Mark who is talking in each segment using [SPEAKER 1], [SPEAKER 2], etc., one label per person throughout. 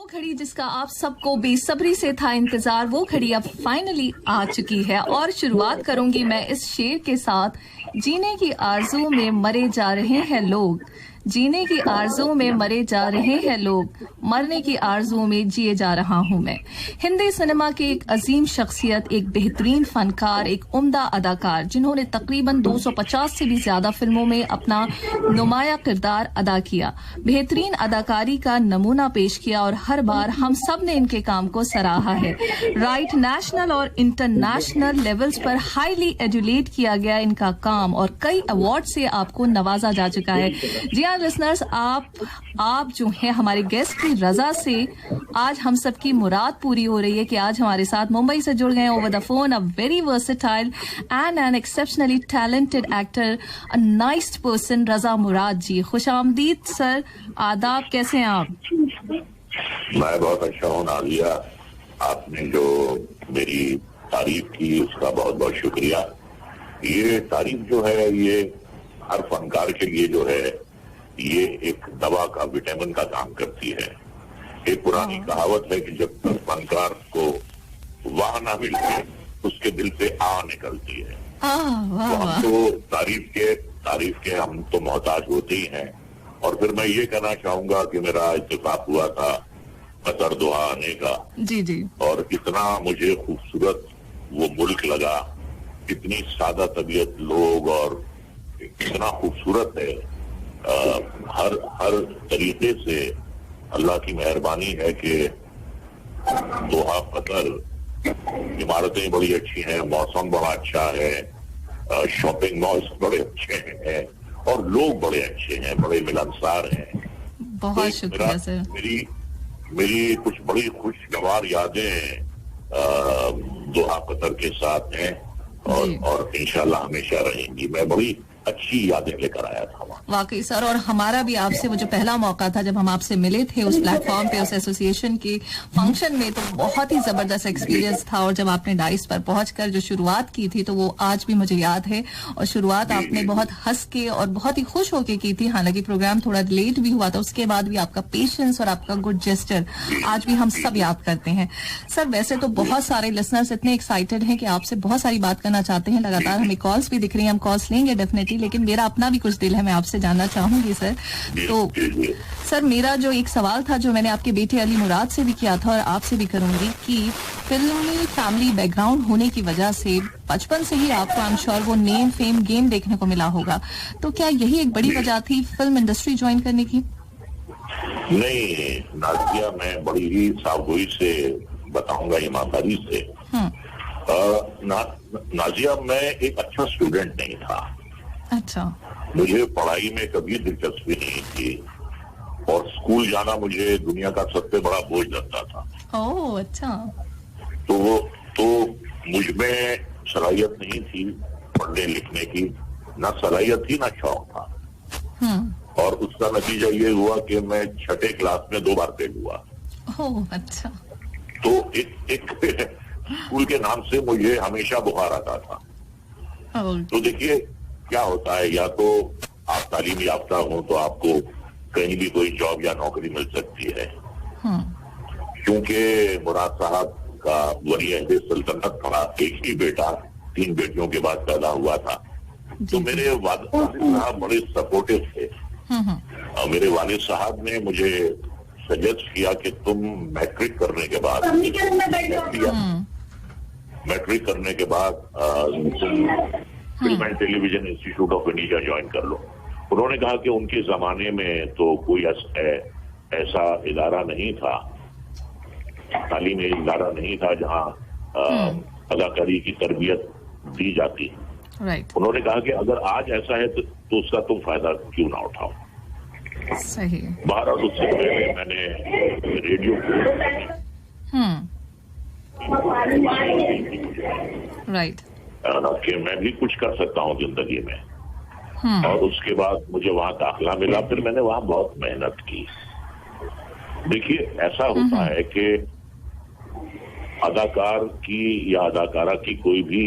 [SPEAKER 1] घड़ी जिसका आप सबको बेसब्री से था इंतजार, वो घड़ी अब फाइनली आ चुकी है। और शुरुआत करूंगी मैं इस शेर के साथ। जीने की आरज़ू में मरे जा रहे हैं लोग, जीने की आरज़ू में मरे जा रहे हैं लोग, मरने की आरज़ू में जिए जा रहा हूं मैं। हिंदी सिनेमा के एक अजीम शख्सियत, एक बेहतरीन फनकार, एक उम्दा अदाकार जिन्होंने तकरीबन 250 से भी ज्यादा फिल्मों में अपना नुमाया किरदार अदा किया, बेहतरीन अदाकारी का नमूना पेश किया और हर बार हम सब ने इनके काम को सराहा है। राइट, नेशनल और इंटरनेशनल लेवल्स पर हाईली एजुलेट किया गया इनका काम और कई अवार्ड से आपको नवाजा जा चुका है। जी हाँ लिसनर्स, आप जो है हमारे गेस्ट की रजा से आज हम सबकी मुराद पूरी हो रही है कि आज हमारे साथ मुंबई से जुड़ गए over the phone a very versatile and an exceptionally talented actor, a nice person, Raza Murad ji. खुशामदीद सर, आदाब, कैसे हैं आप?
[SPEAKER 2] मैं बहुत अच्छा हूँ नाजिया, आपने जो मेरी तारीफ की उसका बहुत बहुत शुक्रिया। ये तारीफ जो है ये हर फनकार के लिए जो है ये एक दवा का, विटामिन का काम करती है। एक पुरानी कहावत है कि जब तक फनकार को वाह ना मिलती उसके दिल से आ निकलती है। तो हम तो तारीफ के हम तो मोहताज होते ही हैं। और फिर मैं ये कहना चाहूंगा कि मेरा इत्तेफाक हुआ था कतर दोहा आने का।
[SPEAKER 1] जी जी। और
[SPEAKER 2] इतना मुझे खूबसूरत वो मुल्क लगा, इतनी सादा तबीयत लोग और इतना खूबसूरत है। हर तरीके से अल्लाह की मेहरबानी है कि दोहा कतर, इमारतें बड़ी अच्छी हैं, मौसम बड़ा अच्छा है, शॉपिंग मॉल्स बड़े अच्छे हैं और लोग बड़े अच्छे हैं, बड़े मिलनसार हैं।
[SPEAKER 1] बहुत शुक्रिया सर।
[SPEAKER 2] मेरी कुछ बड़ी खुशगवार यादें दोहा कतर के साथ हैं और इंशाल्लाह हमेशा रहेंगी। मैं बड़ी अच्छी यादें लेकर आया था वहाँ।
[SPEAKER 1] वाकई सर, और हमारा भी आपसे वो जो पहला मौका था जब हम आपसे मिले थे उस प्लेटफॉर्म पे, उस एसोसिएशन के फंक्शन में, तो बहुत ही जबरदस्त एक्सपीरियंस था। और जब आपने डाइस पर पहुंचकर जो शुरुआत की थी तो वो आज भी मुझे याद है। और शुरुआत आपने बहुत हंस के और बहुत ही खुश होके की थी। हालांकि प्रोग्राम थोड़ा लेट भी हुआ था, उसके बाद भी आपका पेशेंस और आपका गुड जेस्चर आज भी हम सब याद करते हैं। सर वैसे तो बहुत सारे लिसनर्स इतने एक्साइटेड हैं कि आपसे बहुत सारी बात करना चाहते हैं। लगातार हमें कॉल्स भी दिख रही हैं, हम कॉल्स लेंगे डेफिनेटली, लेकिन मेरा अपना भी कुछ दिल है, मैं आपसे जानना चाहूंगी सर। तो सर मेरा जो एक सवाल था जो मैंने आपके बेटे अली मुराद से भी किया था और आपसे भी करूंगी कि फिल्मी फैमिली बैकग्राउंड होने की वजह से बचपन से ही आपको आई एम श्योर वो नेम फेम गेम देखने को मिला होगा, तो क्या यही एक बड़ी वजह थी फिल्म इंडस्ट्री ज्वाइन करने की?
[SPEAKER 2] नहीं नाजिया, मैं बड़ी ही सावधानी से बताऊंगा, ईमानदारी से। नाजिया, मैं एक अच्छा स्टूडेंट नहीं था।
[SPEAKER 1] अच्छा।
[SPEAKER 2] मुझे पढ़ाई में कभी दिलचस्पी नहीं थी और स्कूल जाना मुझे दुनिया का सबसे बड़ा बोझ लगता था।
[SPEAKER 1] ओह अच्छा।
[SPEAKER 2] तो मुझ में सलाहियत नहीं थी पढ़ने लिखने की, ना सलाहियत थी ना शौक था। और उसका नतीजा ये हुआ कि मैं छठे क्लास में 2 बार फेल हुआ।
[SPEAKER 1] ओह अच्छा।
[SPEAKER 2] तो एक स्कूल के नाम से मुझे हमेशा बुखार आता था। तो देखिए क्या होता है, या तो आप तालीम याफ्ता हो तो आपको कहीं भी कोई जॉब या नौकरी मिल सकती है। क्योंकि मुराद साहब का वली-ए सल्तनत था, एक ही बेटा 3 बेटियों के बाद पैदा हुआ था। तो मेरे वालिद साहब बड़े सपोर्टिव थे। मेरे वालिद साहब ने मुझे सजेस्ट किया कि तुम मैट्रिक करने के बाद film and television institute of India join कर लो। उन्होंने कहा कि उनके जमाने में तो कोई ऐसा इदारा नहीं था, तालीमी इदारा नहीं था जहां अदाकारी की तरबियत दी जाती। उन्होंने कहा कि अगर आज ऐसा है तो उसका तुम फायदा क्यों ना उठाओ।
[SPEAKER 1] सही।
[SPEAKER 2] बहरहाल उससे पहले मैंने रेडियो
[SPEAKER 1] राइट
[SPEAKER 2] कि मैं भी कुछ कर सकता हूँ जिंदगी में। और उसके बाद मुझे वहां दाखिला मिला, फिर मैंने वहां बहुत मेहनत की। देखिए ऐसा होता है कि अदाकार की या अदाकारा की कोई भी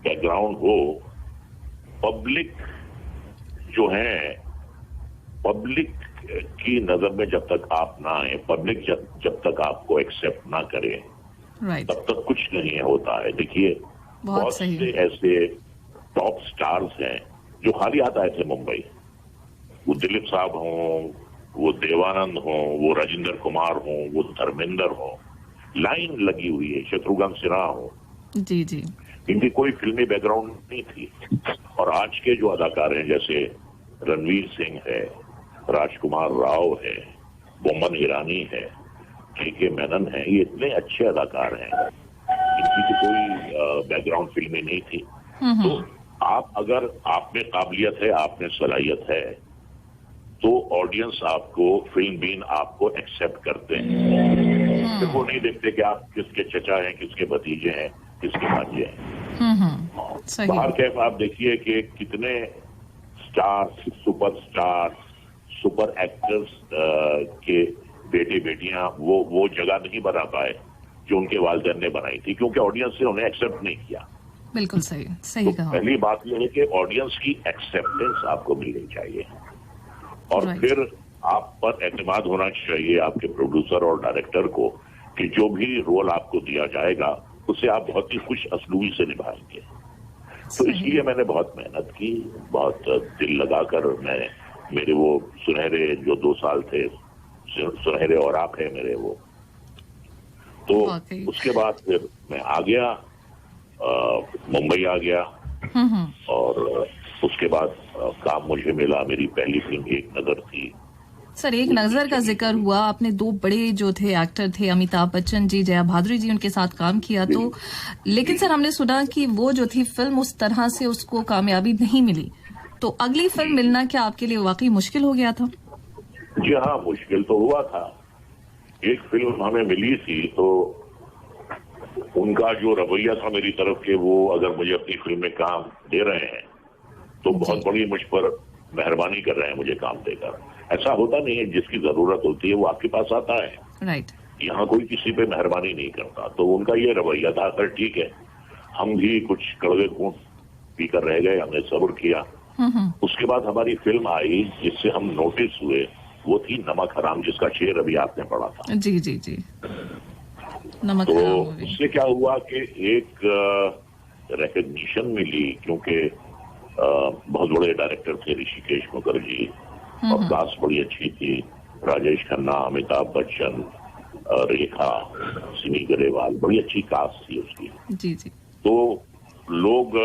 [SPEAKER 2] बैकग्राउंड हो, पब्लिक जो है, पब्लिक की नजर में जब तक आप ना आए, पब्लिक जब तक आपको एक्सेप्ट ना करे,
[SPEAKER 1] राइट,
[SPEAKER 2] तब तक कुछ नहीं होता है। देखिए, बहुत से ऐसे टॉप स्टार्स हैं जो खाली हाथ आए थे मुंबई। वो दिलीप साहब हों, वो देवानंद हों, वो राजेंद्र कुमार हों, वो धर्मेंद्र हों, लाइन लगी हुई है, शत्रुघ्न सिन्हा हो,
[SPEAKER 1] जी जी,
[SPEAKER 2] इनकी कोई फिल्मी बैकग्राउंड नहीं थी। और आज के जो अदाकार हैं, जैसे रणवीर सिंह है, राजकुमार राव है, बोमन ईरानी है, के मेनन है, ये इतने अच्छे अदाकार हैं, इनकी तो कोई बैकग्राउंड फिल्मी नहीं थी। तो आप, अगर आप में काबिलियत है, आप में सलाहियत है, तो ऑडियंस आपको, फिल्म बीन आपको एक्सेप्ट करते हैं। फिर वो नहीं देखते कि आप किसके चचा हैं, किसके भतीजे हैं, किसके भांजे हैं। बाहर कैफ आप देखिए कि कितने स्टार्स, सुपरस्टार, सुपर एक्टर्स के बेटे बेटियां वो जगह नहीं बना पाए जो उनके वालिदैन ने बनाई थी, क्योंकि ऑडियंस ने उन्हें एक्सेप्ट नहीं किया।
[SPEAKER 1] बिल्कुल सही, सही कहा।
[SPEAKER 2] पहली बात यह है कि ऑडियंस की एक्सेप्टेंस आपको मिलनी चाहिए, और फिर आप पर एतमाद होना चाहिए आपके प्रोड्यूसर और डायरेक्टर को कि जो भी रोल आपको दिया जाएगा उसे आप बहुत ही खुश असलूबी से निभाएंगे। तो इसलिए मैंने बहुत मेहनत की, बहुत दिल लगाकर मेरे वो सुनहरे जो 2 साल थे, सुनहरे और आप है मेरे वो। तो उसके बाद फिर मैं आ गया, मुंबई आ गया, और उसके बाद काम मुझे मिला। मेरी पहली फिल्म एक नजर थी।
[SPEAKER 1] सर, एक नजर का जिक्र हुआ, आपने 2 बड़े जो थे एक्टर थे, अमिताभ बच्चन जी, जया भादुरी जी, उनके साथ काम किया। तो लेकिन सर, हमने सुना कि वो जो थी फिल्म उस तरह से उसको कामयाबी नहीं मिली, तो अगली फिल्म मिलना क्या आपके लिए वाकई मुश्किल हो गया था?
[SPEAKER 2] जी हाँ, मुश्किल तो हुआ था। एक फिल्म हमें मिली थी, तो उनका जो रवैया था मेरी तरफ के, वो अगर मुझे अपनी फिल्म में काम दे रहे हैं तो बहुत बड़ी मुझ पर मेहरबानी कर रहे हैं मुझे काम देकर। ऐसा होता नहीं है, जिसकी जरूरत होती है वो आपके पास आता है।
[SPEAKER 1] राइट।
[SPEAKER 2] यहाँ कोई किसी पे मेहरबानी नहीं करता, तो उनका ये रवैया था। सर ठीक है, हम भी कुछ कड़वे घूंट पीकर रह गए, हमने सब्र किया। उसके बाद हमारी फिल्म आई जिससे हम नोटिस हुए, वो थी नमक हराम, जिसका शेर अभी आपने पढ़ा था।
[SPEAKER 1] जी जी जी, नमक
[SPEAKER 2] तो
[SPEAKER 1] हराम।
[SPEAKER 2] उससे क्या हुआ कि एक रिकग्निशन मिली, क्योंकि बहुत बड़े डायरेक्टर थे ऋषिकेश मुखर्जी, और कास्ट बड़ी अच्छी थी, राजेश खन्ना, अमिताभ बच्चन, रेखा, सिमी ग्रेवाल, बड़ी अच्छी कास्ट थी उसकी। जी जी। तो लोग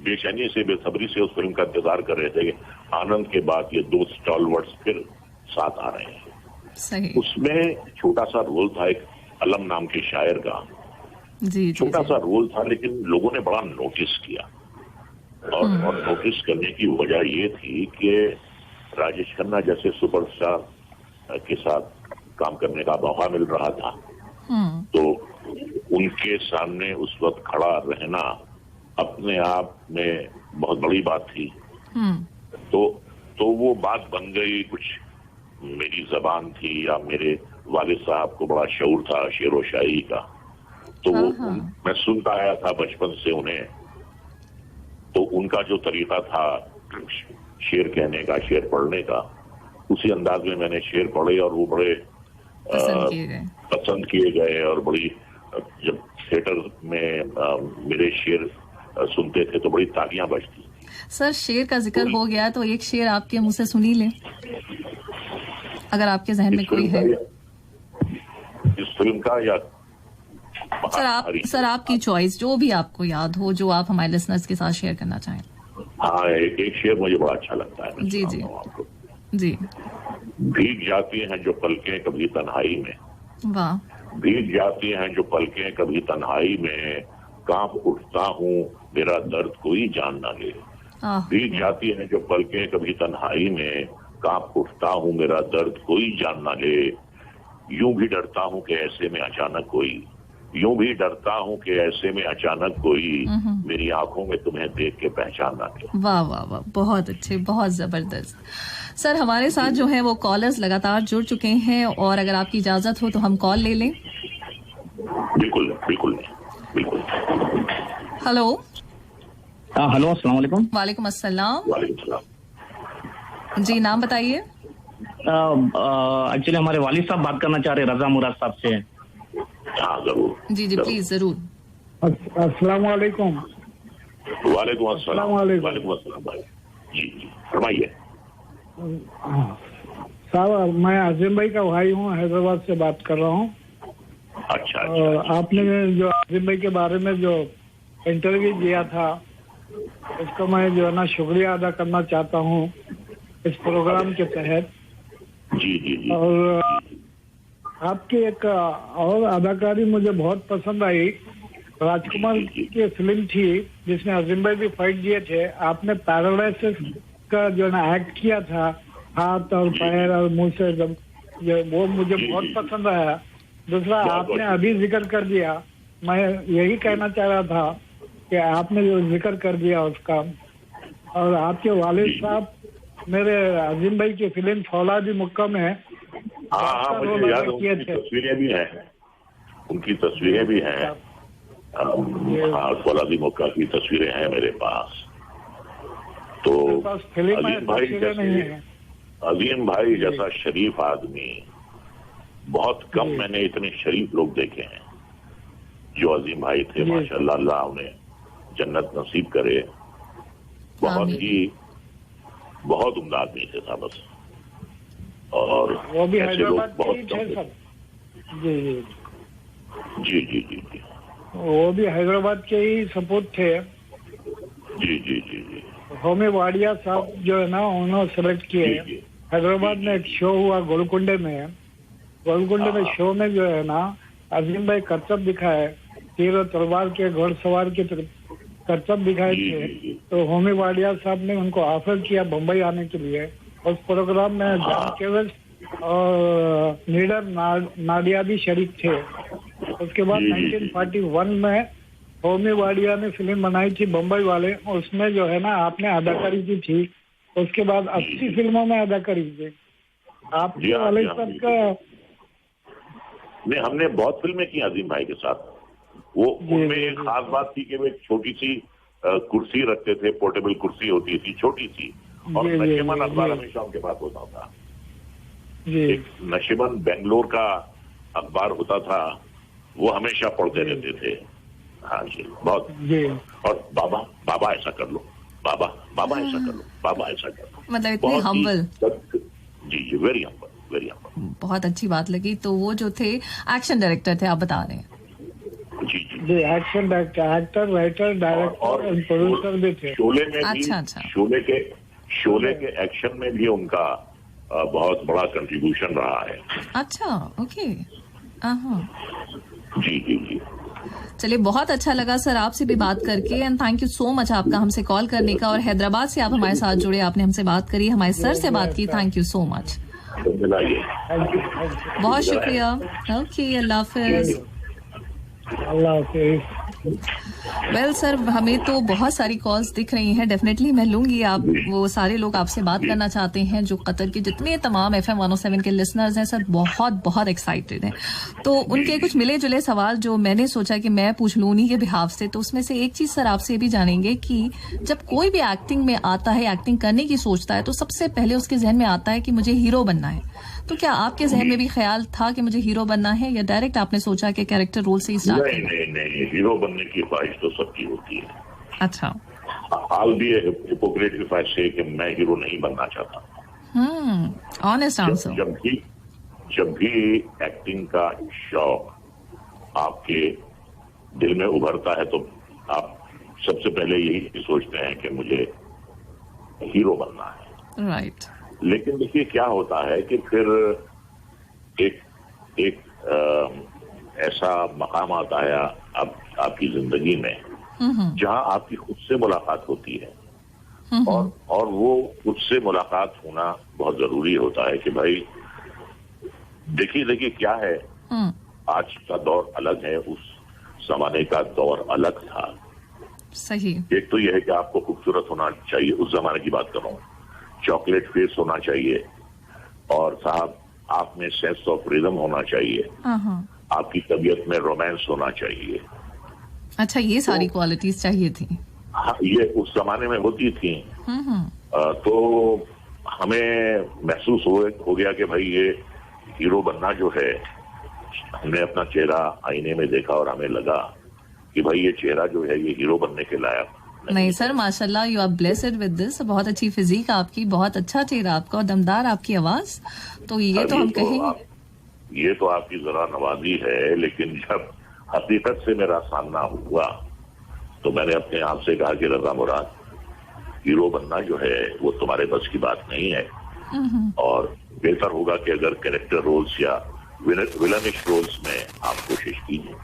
[SPEAKER 2] बेचैनी से, बेसब्री से उस फिल्म का इंतजार कर रहे थे कि आनंद के बाद ये 2 स्टॉलवर्ड्स फिर साथ आ रहे हैं।
[SPEAKER 1] सही।
[SPEAKER 2] उसमें छोटा सा रोल था एक अलम नाम के शायर का।
[SPEAKER 1] जी,
[SPEAKER 2] छोटा सा रोल था, लेकिन लोगों ने बड़ा नोटिस किया, और नोटिस करने की वजह ये थी कि राजेश खन्ना जैसे सुपरस्टार के साथ काम करने का मौका मिल रहा था, तो उनके सामने उस वक्त खड़ा रहना अपने आप में बहुत बड़ी बात थी। तो वो बात बन गई, कुछ मेरी जबान थी, या मेरे वालिद साहब को बड़ा शऊर था शेर व शायरी का, तो मैं सुनता आया था बचपन से उन्हें। तो उनका जो तरीका था शेर कहने का, शेर पढ़ने का, उसी अंदाज में मैंने शेर पढ़े, और वो बड़े पसंद किए गए। और बड़ी, जब थिएटर में मेरे शेर सुनते थे तो बड़ी तालियां बजती।
[SPEAKER 1] सर, शेर का जिक्र हो गया तो एक शेर आपके मुंह से सुनी ले, अगर आपके जहन में कोई है।
[SPEAKER 2] इस फिल्म का, या
[SPEAKER 1] सर आपकी चॉइस, जो भी आपको याद हो, जो आप हमारे लिसनर्स के साथ शेयर करना चाहें।
[SPEAKER 2] हाँ, एक शेर मुझे बड़ा अच्छा लगता है।
[SPEAKER 1] जी जी जी।
[SPEAKER 2] भीग जाती हैं जो पलकें कभी तन्हाई में,
[SPEAKER 1] वाह।
[SPEAKER 2] भीग जाती हैं जो पलकें कभी तन्हाई में, कांप उठता हूँ मेरा दर्द कोई जान ना ले। भीग जाती हैं जो पलकें कभी तन्हाई में, कांप उठता हूँ मेरा दर्द कोई जान ना ले। यूं भी डरता हूँ कि ऐसे में अचानक कोई, यूं भी डरता हूँ कि ऐसे में अचानक कोई मेरी आंखों में तुम्हें देख के पहचान ना ले। वाह
[SPEAKER 1] वाह वाह, बहुत अच्छे, बहुत जबरदस्त। सर, हमारे साथ जो है वो कॉलर्स लगातार जुड़ चुके हैं, और अगर आपकी इजाजत हो तो हम कॉल ले लें।
[SPEAKER 2] बिल्कुल बिल्कुल बिल्कुल।
[SPEAKER 1] हेलो।
[SPEAKER 3] हेलो, अस्सलाम वालेकुम।
[SPEAKER 1] वालेकुम अस्सलाम।
[SPEAKER 2] वालेकुम अस्सलाम।
[SPEAKER 1] जी, नाम बताइए।
[SPEAKER 3] एक्चुअली हमारे वालिद साहब बात करना चाह रहे हैं, रजा मुराद साहब से।
[SPEAKER 2] हाँ जरूर।
[SPEAKER 1] जी प्लीज जरूर।
[SPEAKER 4] अस्सलाम वालेकुम।
[SPEAKER 2] वालेकुम अस्सलाम। वालेकुम अस्सलाम भाई। जी फरमाइए।
[SPEAKER 4] साहब मैं आजिम भाई का भाई हूँ, हैदराबाद से बात कर रहा हूँ।
[SPEAKER 2] अच्छा।
[SPEAKER 4] आपने जो आजिम भाई के बारे में जो इंटरव्यू दिया था उसका मैं जो है ना शुक्रिया अदा करना चाहता हूँ इस प्रोग्राम के तहत।
[SPEAKER 2] जी।
[SPEAKER 4] और आपकी एक और अदाकारी मुझे बहुत पसंद आई। राजकुमार की फिल्म थी जिसमें आजिम भाई भी फाइट किए थे। आपने पैरालाइसिस का जो है ना एक्ट किया था, हाथ और पैर और मुंह से, वो मुझे बहुत पसंद आया। दूसरा आपने अभी जिक्र कर दिया, मैं यही कहना चाह रहा था कि आपने जो जिक्र कर दिया उसका, और आपके वालिद साहब मेरे आजिम भाई की फिल्म फौलादी मुक्का में
[SPEAKER 2] मुझे याद है, उनकी तस्वीरें भी हैं, उनकी तस्वीरें भी हैं। फौलादी मुक्का की तस्वीरें हैं मेरे पास। तो अजीम भाई जैसा शरीफ आदमी बहुत कम मैंने इतने शरीफ लोग देखे हैं जो अजीम भाई थे। माशाल्लाह, अल्लाह उन्हें जन्नत नसीब करे। बहुत उम्दा आदमी थे था बस। और
[SPEAKER 4] वो भी हैदराबाद के ही थे सब।
[SPEAKER 2] जी।
[SPEAKER 4] वो भी हैदराबाद के ही सपूत थे।
[SPEAKER 2] जी।
[SPEAKER 4] होमी वाडिया साहब जो है ना उन्होंने सेलेक्ट किए। हैदराबाद में एक शो हुआ गोलकुंडे में। गोलकुंडे में शो में जो है ना अजीम भाई करतब दिखाए, तीर और तलवार के घोड़सवार के करतब दिखाए थे। तो होमी वाडिया साहब ने उनको ऑफर किया बम्बई आने के लिए। उस प्रोग्राम में जॉन केवल और नीडर नाडिया भी शरीक थे। उसके बाद 1941 में होमी वाडिया ने फिल्म बनाई थी बम्बई वाले, उसमें जो है ना आपने अदाकारी की थी। उसके बाद 80 फिल्मों में अदाकारी की। आपके वाले साहब का
[SPEAKER 2] नहीं, हमने बहुत फिल्में की अजीम भाई के साथ। वो उनमें एक खास बात थी कि वो एक छोटी सी कुर्सी रखते थे, पोर्टेबल कुर्सी होती थी छोटी सी, और नशीमन अखबार हमेशा उनके पास होता था। एक नशीमन बेंगलोर का अखबार होता था, वो हमेशा पढ़ते रहते थे। हाँ जी, बहुत। और बाबा ऐसा कर लो, बाबा ऐसा कर लो, बाबा ऐसा कर लो,
[SPEAKER 1] मतलब इतने हम्बल।
[SPEAKER 2] जी, वेरी हम्बल।
[SPEAKER 1] बहुत अच्छी बात लगी। तो वो जो थे एक्शन डायरेक्टर थे, आप बता रहे हैं?
[SPEAKER 2] जी,
[SPEAKER 4] action director, actor, writer, director और प्रोड्यूसर भी थे।
[SPEAKER 2] शोले में
[SPEAKER 1] अच्छा।
[SPEAKER 2] शोले के एक्शन में भी उनका बहुत बड़ा कंट्रीब्यूशन रहा है।
[SPEAKER 1] अच्छा, ओके।
[SPEAKER 2] जी।
[SPEAKER 1] चलिए, बहुत अच्छा लगा सर आपसे भी बात करके, and thank you so much आपका हमसे कॉल करने का। और हैदराबाद से आप हमारे साथ जुड़े, आपने हमसे बात करी, हमारे सर से बात की। थैंक यू सो मच, बहुत शुक्रिया। ओके, अल्लाह हाफिज। वेल सर, हमें तो बहुत सारी कॉल्स दिख रही हैं, डेफिनेटली मैं लूंगी। आप वो सारे लोग आपसे बात करना चाहते हैं जो कतर के जितने तमाम FM 107 के लिसनर्स हैं सर, बहुत एक्साइटेड हैं। तो उनके कुछ मिले जुले सवाल जो मैंने सोचा कि मैं पूछ लूं उन्हीं के बिहाफ से। तो उसमें से एक चीज सर आपसे भी जानेंगे कि जब कोई भी एक्टिंग में आता है, एक्टिंग करने की सोचता है, तो सबसे पहले उसके जहन में आता है कि मुझे हीरो बनना है। तो क्या आपके जहन में भी ख्याल था कि मुझे हीरो बनना है, या डायरेक्ट आपने सोचा कि कैरेक्टर रोल से ही स्टार्ट किया?
[SPEAKER 2] नहीं, हीरो बनने की ख्वाहिश तो सबकी होती है।
[SPEAKER 1] अच्छा।
[SPEAKER 2] I'll be a hypocrite if I say कि मैं हीरो नहीं बनना चाहता।
[SPEAKER 1] Honest answer.
[SPEAKER 2] जब भी एक्टिंग का शौक आपके दिल में उभरता है तो आप सबसे पहले यही सोचते हैं कि मुझे हीरो बनना है।
[SPEAKER 1] राइट।
[SPEAKER 2] लेकिन देखिए क्या होता है कि फिर एक ऐसा मकाम आता है आपकी जिंदगी में जहां आपकी खुद से मुलाकात होती है। और वो खुद से मुलाकात होना बहुत जरूरी होता है कि भाई देखिए क्या है, आज का दौर अलग है, उस जमाने का दौर अलग था।
[SPEAKER 1] सही।
[SPEAKER 2] एक तो यह है कि आपको खूबसूरत होना चाहिए, उस जमाने की बात कर रहा हूँ, चॉकलेट फेस होना चाहिए, और साहब आप में सेंस ऑफ रिदम होना चाहिए, आपकी तबीयत में रोमांस होना चाहिए।
[SPEAKER 1] अच्छा, ये सारी क्वालिटीज चाहिए थी।
[SPEAKER 2] हाँ, ये उस जमाने में होती थी। तो हमें महसूस हो गया कि भाई ये हीरो बनना जो है, हमने अपना चेहरा आईने में देखा और हमें लगा कि भाई ये चेहरा जो है ये हीरो बनने के लायक
[SPEAKER 1] नहीं सर, माशाल्लाह, you are blessed with this. बहुत अच्छी फिजिक आपकी, बहुत अच्छा चेहरा आपका और दमदार आपकी आवाज, तो ये तो हम कहेंगे।
[SPEAKER 2] ये तो आपकी जरा नवाजी है, लेकिन जब हकीकत से मेरा सामना हुआ तो मैंने अपने आप से कहा कि रजा मुराद, हीरो बनना जो है वो तुम्हारे बस की बात नहीं है, और बेहतर होगा कि अगर कैरेक्टर रोल्स या विलनिश रोल्स में आप कोशिश कीजिए।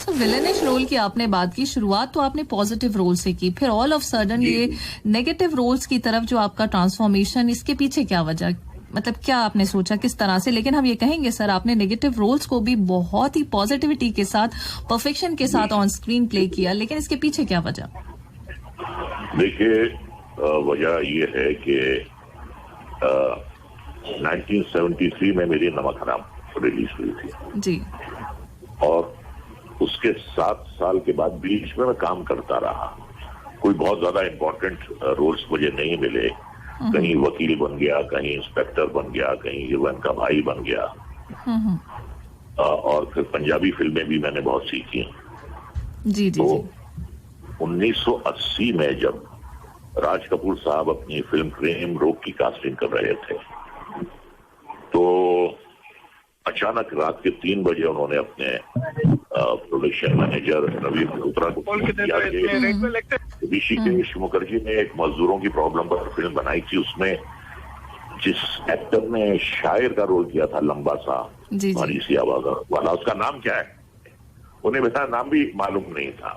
[SPEAKER 1] तो विलेनिश रोल की आपने बात की, शुरुआत तो आपने पॉजिटिव रोल से की, फिर ऑल ऑफ सडन ये नेगेटिव रोल्स की तरफ जो आपका ट्रांसफॉर्मेशन, इसके पीछे क्या वजह, मतलब क्या आपने सोचा, किस तरह से? लेकिन हम ये कहेंगे सर, आपने नेगेटिव रोल्स को भी बहुत ही पॉजिटिविटी के साथ, परफेक्शन के साथ ऑन स्क्रीन प्ले किया, लेकिन इसके पीछे क्या वजह?
[SPEAKER 2] देखिए, वजह ये है कि 1973 में मेरी नमक हराम रिलीज हुई थी
[SPEAKER 1] जी,
[SPEAKER 2] और उसके 7 साल के बाद बीच में मैं काम करता रहा। कोई बहुत ज्यादा इम्पोर्टेंट रोल्स मुझे नहीं मिले, कहीं वकील बन गया, कहीं इंस्पेक्टर बन गया, कहीं हीरोइन का भाई बन गया, और फिर पंजाबी फिल्में भी मैंने बहुत सीखी।
[SPEAKER 1] जी जी,
[SPEAKER 2] तो 1980 में जब राज कपूर साहब अपनी फिल्म प्रेम रोग की कास्टिंग कर रहे थे, तो अचानक रात के 3 बजे उन्होंने अपने प्रोडक्शन मैनेजर रवि मल्होत्रा को फोन किया कि ऋषिकेश मुखर्जी ने एक मजदूरों की प्रॉब्लम पर फिल्म बनाई थी, उसमें जिस एक्टर ने शायर का रोल किया था, लंबा सा भारी सी आवाज वाला, उसका नाम क्या है? उन्हें मेरा नाम भी मालूम नहीं था।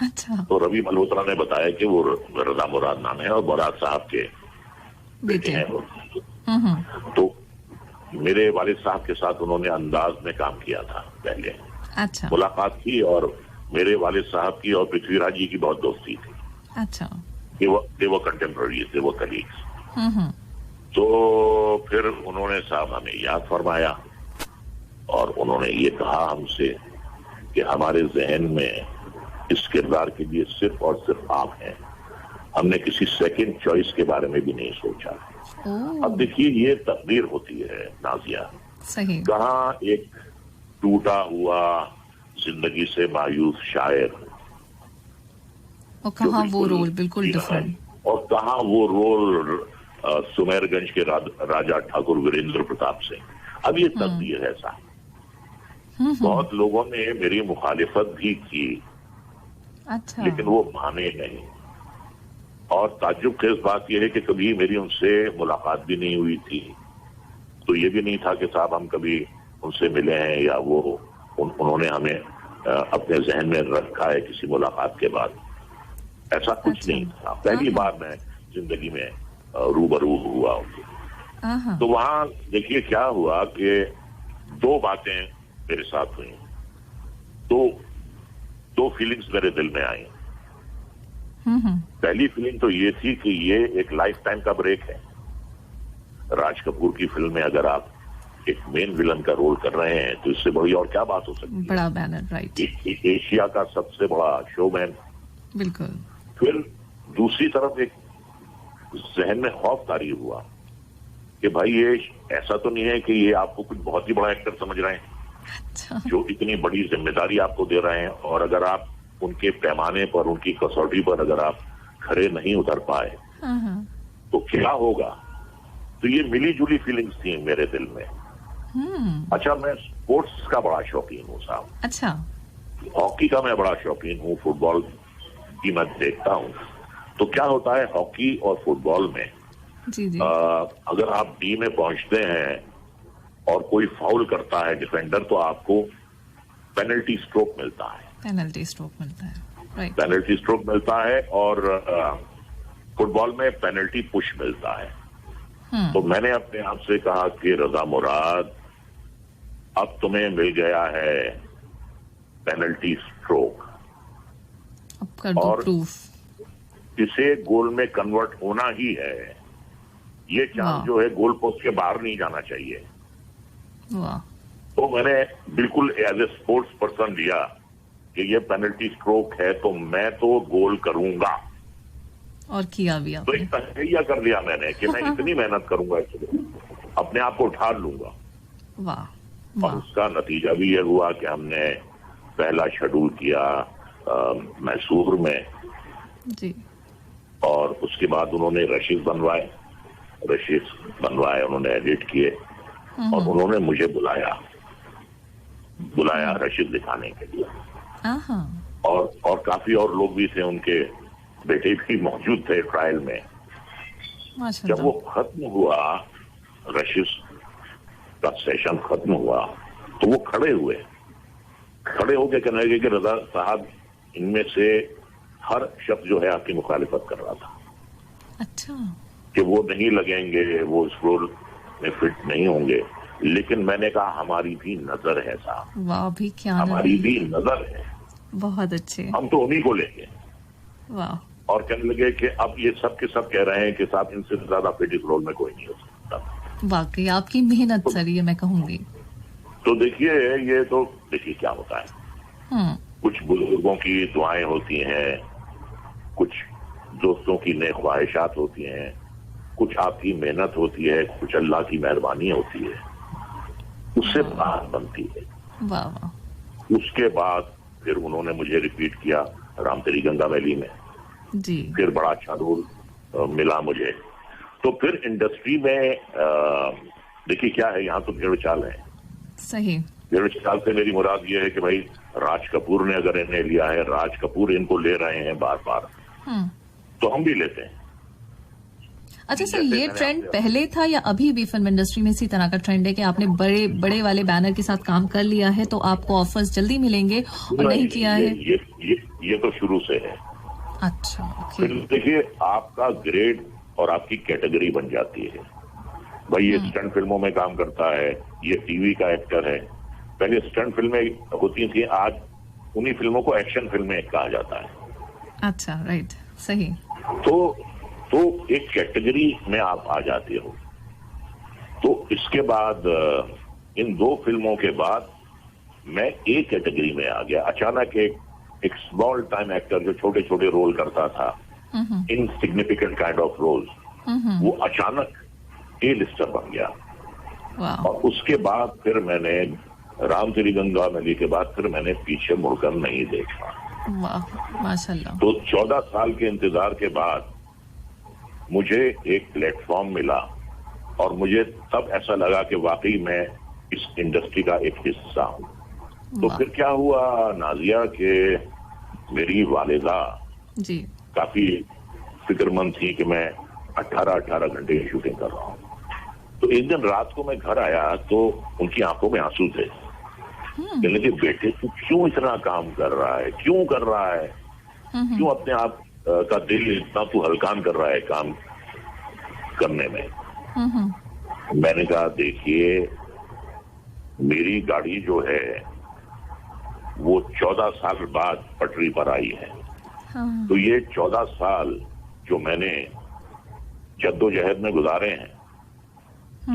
[SPEAKER 1] अच्छा।
[SPEAKER 2] तो रवि मल्होत्रा ने बताया कि वो रजा मुराद नाम है और मुराद साहब के बेटे हैं वो। तो मेरे वालिद साहब के साथ उन्होंने अंदाज में काम किया था पहले।
[SPEAKER 1] अच्छा।
[SPEAKER 2] मुलाकात की और मेरे वालिद साहब की और पृथ्वीराज जी की बहुत दोस्ती थी।
[SPEAKER 1] अच्छा।
[SPEAKER 2] वो कंटेम्प्रेरी थे, वो कलीग्स। तो फिर उन्होंने साहब हमें याद फरमाया और उन्होंने ये कहा हमसे कि हमारे जहन में इस किरदार के लिए सिर्फ और सिर्फ आप हैं, हमने किसी सेकंड चॉइस के बारे में भी नहीं सोचा। अब देखिए, ये तकदीर होती है नाजिया,
[SPEAKER 1] सही।
[SPEAKER 2] कहाँ एक टूटा हुआ जिंदगी से मायूस शायर,
[SPEAKER 1] और कहाँ वो रोल बिल्कुल डिफरेंट,
[SPEAKER 2] और कहाँ वो रोल सुमेरगंज के राजा ठाकुर वीरेंद्र प्रताप सिंह। अब ये तकदीर है साहब। बहुत लोगों ने मेरी मुखालिफत भी की,
[SPEAKER 1] अच्छा,
[SPEAKER 2] लेकिन वो माने नहीं। और ताज्जुब खेज बात यह है कि कभी मेरी उनसे मुलाकात भी नहीं हुई थी, तो ये भी नहीं था कि साहब हम कभी उनसे मिले हैं या वो उन्होंने हमें अपने जहन में रखा है किसी मुलाकात के बाद। ऐसा कुछ नहीं था। पहली बार मैं जिंदगी में रूबरू हुआ हूँ। तो वहां देखिए क्या हुआ कि 2 बातें मेरे साथ हुई, दो फीलिंग्स मेरे दिल में आई। पहली फीलिंग तो ये थी कि ये एक लाइफ टाइम का ब्रेक है। राज कपूर की फिल्म में अगर आप एक मेन विलन का रोल कर रहे हैं तो इससे बड़ी और क्या बात हो सकती है।
[SPEAKER 1] बड़ा बैनर, राइट।
[SPEAKER 2] एशिया का सबसे बड़ा शोमैन।
[SPEAKER 1] बिल्कुल।
[SPEAKER 2] फिर दूसरी तरफ एक जहन में खौफ तारी हुआ कि भाई ये ऐसा तो नहीं है कि ये आपको कुछ बहुत ही बड़ा एक्टर समझ रहे हैं,
[SPEAKER 1] अच्छा,
[SPEAKER 2] जो इतनी बड़ी जिम्मेदारी आपको दे रहे हैं, और अगर आप उनके पैमाने पर, उनकी कसौटी पर अगर आप खरे नहीं उतर पाए तो क्या होगा। तो ये मिली जुली फीलिंग्स थी मेरे दिल में। अच्छा, मैं स्पोर्ट्स का बड़ा शौकीन हूँ साहब।
[SPEAKER 1] अच्छा।
[SPEAKER 2] हॉकी का मैं बड़ा शौकीन हूँ, फुटबॉल की मैं देखता हूँ। तो क्या होता है हॉकी और फुटबॉल में,
[SPEAKER 1] जी जी।
[SPEAKER 2] अगर आप डी में पहुंचते हैं और कोई फाउल करता है डिफेंडर, तो आपको पेनल्टी स्ट्रोक मिलता है।
[SPEAKER 1] पेनल्टी स्ट्रोक मिलता है, राइट।
[SPEAKER 2] पेनल्टी स्ट्रोक मिलता है, और फुटबॉल में पेनल्टी पुश मिलता है। तो मैंने अपने आप से कहा कि रजा मुराद, अब तुम्हें मिल गया है पेनल्टी स्ट्रोक,
[SPEAKER 1] अब कर दो
[SPEAKER 2] और
[SPEAKER 1] प्रूफ।
[SPEAKER 2] इसे गोल में कन्वर्ट होना ही है। ये चांस जो है गोल पोस्ट के बाहर नहीं जाना चाहिए।
[SPEAKER 1] वाह।
[SPEAKER 2] तो मैंने बिल्कुल एज ए स्पोर्ट्स पर्सन लिया कि ये पेनल्टी स्ट्रोक है तो मैं तो गोल करूंगा।
[SPEAKER 1] और किया भी
[SPEAKER 2] तो
[SPEAKER 1] आपने।
[SPEAKER 2] एक तहैया कर लिया मैंने कि मैं इतनी मेहनत करूंगा, इसलिए अपने आप को ठार लूंगा।
[SPEAKER 1] वाह
[SPEAKER 2] और
[SPEAKER 1] वाह।
[SPEAKER 2] उसका नतीजा भी ये हुआ कि हमने पहला शेड्यूल किया मैसूर में,
[SPEAKER 1] जी।
[SPEAKER 2] और उसके बाद उन्होंने रशीद बनवाए, उन्होंने एडिट किए, और उन्होंने मुझे बुलाया रशीद दिखाने के लिए।
[SPEAKER 1] आहा।
[SPEAKER 2] और काफी और लोग भी थे, उनके बेटे भी मौजूद थे ट्रायल में। जब
[SPEAKER 1] माशाल्लाह।
[SPEAKER 2] वो खत्म हुआ, रशीद का सेशन खत्म हुआ, तो वो खड़े होके कहने लगे कि रजा साहब, इनमें से हर शख्स जो है आपकी मुखालिफत कर रहा था
[SPEAKER 1] अच्छा।
[SPEAKER 2] कि वो नहीं लगेंगे, वो इस रोल में फिट नहीं होंगे, लेकिन मैंने कहा हमारी भी नजर है साहब,
[SPEAKER 1] वाह भी क्या
[SPEAKER 2] हमारी भी नजर है,
[SPEAKER 1] बहुत अच्छे।
[SPEAKER 2] हम तो उन्हीं को लेंगे।
[SPEAKER 1] वाह।
[SPEAKER 2] और कहने लगे कि अब ये सब के सब कह रहे हैं कि साहब इनसे ज्यादा फिट इस रोल में कोई नहीं हो सकता।
[SPEAKER 1] वाकई आपकी मेहनत सर, ये मैं कहूंगी।
[SPEAKER 2] तो देखिए क्या होता है, कुछ बुजुर्गों की दुआएं होती हैं, कुछ दोस्तों की नेक ख्वाहिशात होती हैं, कुछ आपकी मेहनत होती है, कुछ अल्लाह की मेहरबानी होती है, उससे बात बनती है।
[SPEAKER 1] वाह वाह।
[SPEAKER 2] उसके बाद फिर उन्होंने मुझे रिपीट किया राम तेरी गंगा वैली में,
[SPEAKER 1] जी।
[SPEAKER 2] फिर बड़ा अच्छा रोल मिला मुझे। तो फिर इंडस्ट्री में देखिए क्या है, यहाँ तो भेड़ चाल है।
[SPEAKER 1] सही।
[SPEAKER 2] भेड़ चाल से मेरी मुराद ये है कि भाई राज कपूर ने अगर इन्हें लिया है, राज कपूर इनको ले रहे हैं बार बार, तो हम भी लेते हैं।
[SPEAKER 1] अच्छा सर, ये ट्रेंड पहले था या अभी भी फिल्म इंडस्ट्री में इसी तरह का ट्रेंड है कि आपने बड़े बड़े वाले बैनर के साथ काम कर लिया है तो आपको ऑफर्स जल्दी मिलेंगे, और नहीं किया है?
[SPEAKER 2] ये तो शुरू से है।
[SPEAKER 1] अच्छा।
[SPEAKER 2] फिर देखिए आपका ग्रेड और आपकी कैटेगरी बन जाती है। भाई ये स्टंट फिल्मों में काम करता है, ये टीवी का एक्टर है। पहले स्टंट फिल्में होती थी, आज उन्हीं फिल्मों को एक्शन फिल्में कहा जाता है।
[SPEAKER 1] अच्छा, राइट, सही।
[SPEAKER 2] तो एक कैटेगरी में आप आ जाते हो। तो इसके बाद इन 2 फिल्मों के बाद मैं एक कैटेगरी में आ गया। अचानक एक स्मॉल टाइम एक्टर जो छोटे छोटे रोल करता था, इनसिग्निफिकेंट काइंड ऑफ रोल, वो अचानक ए लिस्टर बन गया। और उसके बाद फिर मैंने राम तेरी गंगा वैली के बाद फिर मैंने पीछे मुड़कर नहीं देखा।
[SPEAKER 1] वाह, माशाल्लाह।
[SPEAKER 2] तो 14 साल के इंतजार के बाद मुझे एक प्लेटफॉर्म मिला, और मुझे तब ऐसा लगा कि वाकई मैं इस इंडस्ट्री का एक हिस्सा हूं। तो फिर क्या हुआ नाजिया, के मेरी वालिदा
[SPEAKER 1] जी
[SPEAKER 2] काफी फिक्रमंद थी कि मैं 18 घंटे की शूटिंग कर रहा हूं। तो एक दिन रात को मैं घर आया तो उनकी आंखों में आंसू थे। कहने लगे, बेटे तू क्यों इतना काम कर रहा है, क्यों कर रहा है, क्यों अपने आप का दिल इतना तू हलकान कर रहा है काम करने में। मैंने कहा, देखिए मेरी गाड़ी जो है वो 14 साल बाद पटरी पर आई है। तो ये 14 साल जो मैंने जद्दोजहद में गुजारे हैं,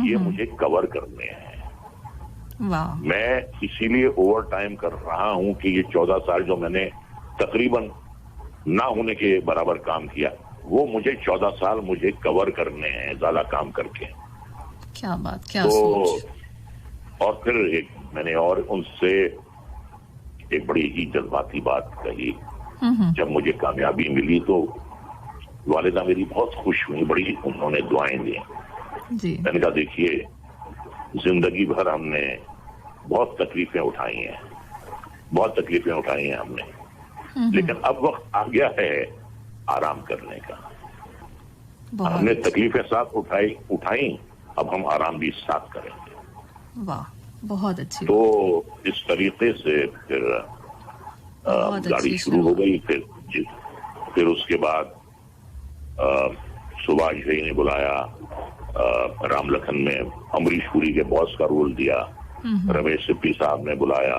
[SPEAKER 2] ये मुझे कवर करने हैं।
[SPEAKER 1] वाह।
[SPEAKER 2] मैं इसीलिए ओवर टाइम कर रहा हूं कि ये 14 साल जो मैंने तकरीबन ना होने के बराबर काम किया, वो मुझे 14 साल मुझे कवर करने हैं ज्यादा काम करके।
[SPEAKER 1] क्या बात, क्या सोच।
[SPEAKER 2] और फिर मैंने और उनसे एक बड़ी ही जज्बाती बात कही। जब मुझे कामयाबी मिली तो वालिदा मेरी बहुत खुश हुई, बड़ी उन्होंने दुआएं दी
[SPEAKER 1] जी।
[SPEAKER 2] मैंने कहा, देखिए जिंदगी भर हमने बहुत तकलीफें उठाई हैं, हमने, लेकिन अब वक्त आ गया है आराम करने का। हमने तकलीफें साथ उठाई, अब हम आराम भी साथ करेंगे।
[SPEAKER 1] वाह, बहुत अच्छी।
[SPEAKER 2] तो इस तरीके से फिर गाड़ी शुरू हो गई। फिर उसके बाद सुभाष भाई ने बुलाया, राम लखन में अमरीश पुरी के बॉस का रोल दिया। रमेश सिप्पी साहब ने बुलाया,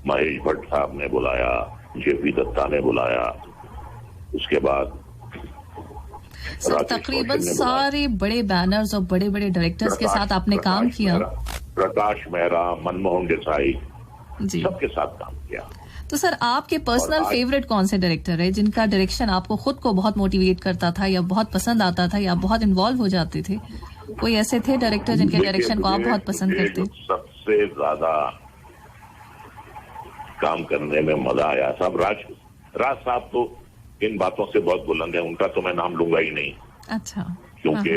[SPEAKER 2] महेश भट्ट साहब ने बुलाया, जेपी दत्ता ने बुलाया। उसके बाद
[SPEAKER 1] तकरीबन सारे बड़े बैनर्स और बड़े बड़े डायरेक्टर्स के साथ आपने काम किया।
[SPEAKER 2] प्रकाश मेहरा, मनमोहन देसाई,
[SPEAKER 1] जी।
[SPEAKER 2] सबके साथ काम किया।
[SPEAKER 1] तो सर आपके पर्सनल फेवरेट कौन से डायरेक्टर है जिनका डायरेक्शन आपको खुद को बहुत मोटिवेट करता था या बहुत पसंद आता था या बहुत इन्वॉल्व हो जाते थे? कोई ऐसे थे डायरेक्टर जिनके डायरेक्शन को आप बहुत पसंद करते?
[SPEAKER 2] सबसे ज्यादा काम करने में मजा आया साहब राज साहब तो इन बातों से बहुत बुलंद है, उनका तो मैं नाम लूंगा ही नहीं।
[SPEAKER 1] अच्छा।
[SPEAKER 2] क्योंकि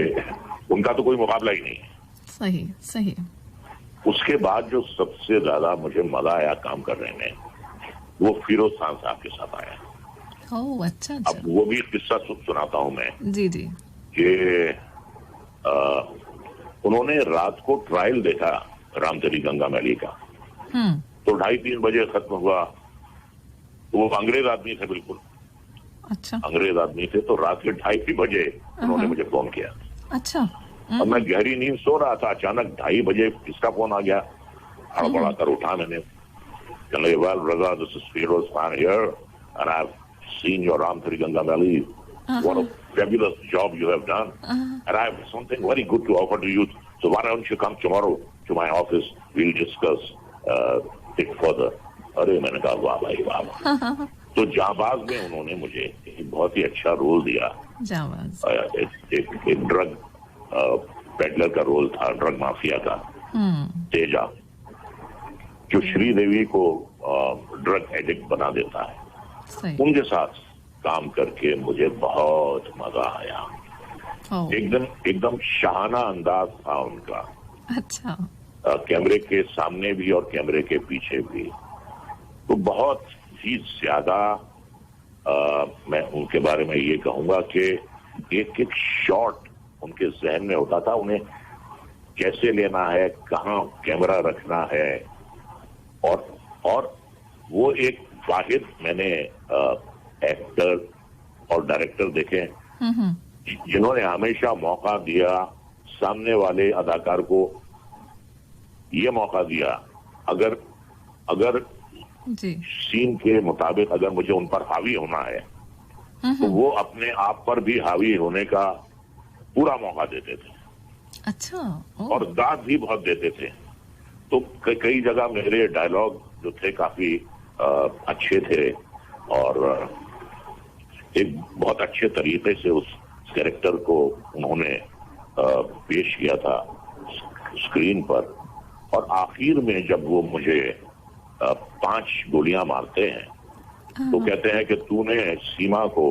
[SPEAKER 2] उनका तो कोई मुकाबला ही नहीं है।
[SPEAKER 1] सही सही।
[SPEAKER 2] उसके बाद जो सबसे ज्यादा मुझे मजा आया काम करने में वो फिरोज खान साहब के साथ आया।
[SPEAKER 1] ओह अच्छा।
[SPEAKER 2] अब वो भी किस्सा सुनाता हूं मैं।
[SPEAKER 1] जी जी।
[SPEAKER 2] कि उन्होंने रात को ट्रायल देखा राम तेरी गंगा मैली का, तो 2:30-3 बजे खत्म हुआ। वो अंग्रेज आदमी थे, बिल्कुल
[SPEAKER 1] अच्छा
[SPEAKER 2] अंग्रेज आदमी थे। तो रात के 2:30 बजे उन्होंने मुझे फोन किया।
[SPEAKER 1] अच्छा।
[SPEAKER 2] और मैं गहरी नींद सो रहा था, अचानक 2:30 बजे किसका फोन आ गया। हड़बड़ा कर उठा मैंने, कहने well Raza, this is Feroz Khan here and I've seen your Ram Teri Ganga Valley. What a fabulous job you have done. And I have something very good to offer to you. So why don't you come tomorrow to my office? We'll discuss it further. अरे मैंने कहा वाह भाई वाह। तो जाबाज में उन्होंने मुझे एक बहुत ही अच्छा रोल दिया। जाबाज एक ड्रग पेडलर का रोल था, ड्रग माफिया का, तेजा, जो श्रीदेवी को ड्रग एडिक्ट बना देता है। उनके साथ काम करके मुझे बहुत मजा आया। एकदम शाहाना अंदाज था उनका। अच्छा। कैमरे के सामने भी और कैमरे के पीछे भी। तो बहुत ही ज्यादा मैं उनके बारे में ये कहूंगा कि एक एक शॉट उनके जहन में होता था, उन्हें कैसे लेना है, कहाँ कैमरा रखना है। और वो एक वाहिद मैंने एक्टर और डायरेक्टर देखे जिन्होंने हमेशा मौका दिया सामने वाले अदाकार को, ये मौका दिया अगर जी। सीन के मुताबिक अगर मुझे उन पर हावी होना है तो वो अपने आप पर भी हावी होने का पूरा मौका देते थे। अच्छा। और दाद भी बहुत देते थे। तो कई जगह मेरे डायलॉग जो थे काफी अच्छे थे और एक बहुत अच्छे तरीके से उस कैरेक्टर को उन्होंने पेश किया था स्क्रीन पर। और आखिर में जब वो मुझे 5 गोलियां मारते हैं तो कहते हैं कि तूने सीमा को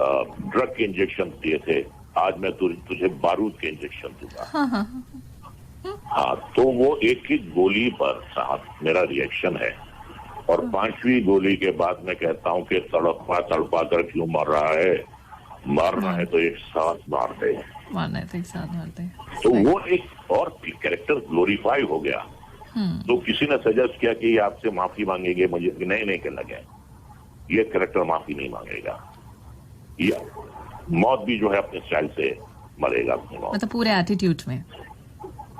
[SPEAKER 2] ड्रग के इंजेक्शन दिए थे, आज मैं तुझे बारूद के इंजेक्शन दूंगा। हाँ, तो वो एक एक गोली पर साहब मेरा रिएक्शन है। और 5वीं गोली के बाद मैं कहता हूँ कि तड़पा कर क्यों मर रहा है, मारना है तो एक साथ मारते हैं, मारना है तो एक साथ मारते हैं। तो वो एक और कैरेक्टर ग्लोरीफाई हो गया। तो किसी ने सजेस्ट किया कि ये आपसे माफी मांगेंगे, मुझे नहीं कहने लगे ये कैरेक्टर माफी नहीं मांगेगा, ये मौत भी जो है अपने स्टाइल से मरेगा अपनी मौत, मतलब पूरे एटीट्यूड में।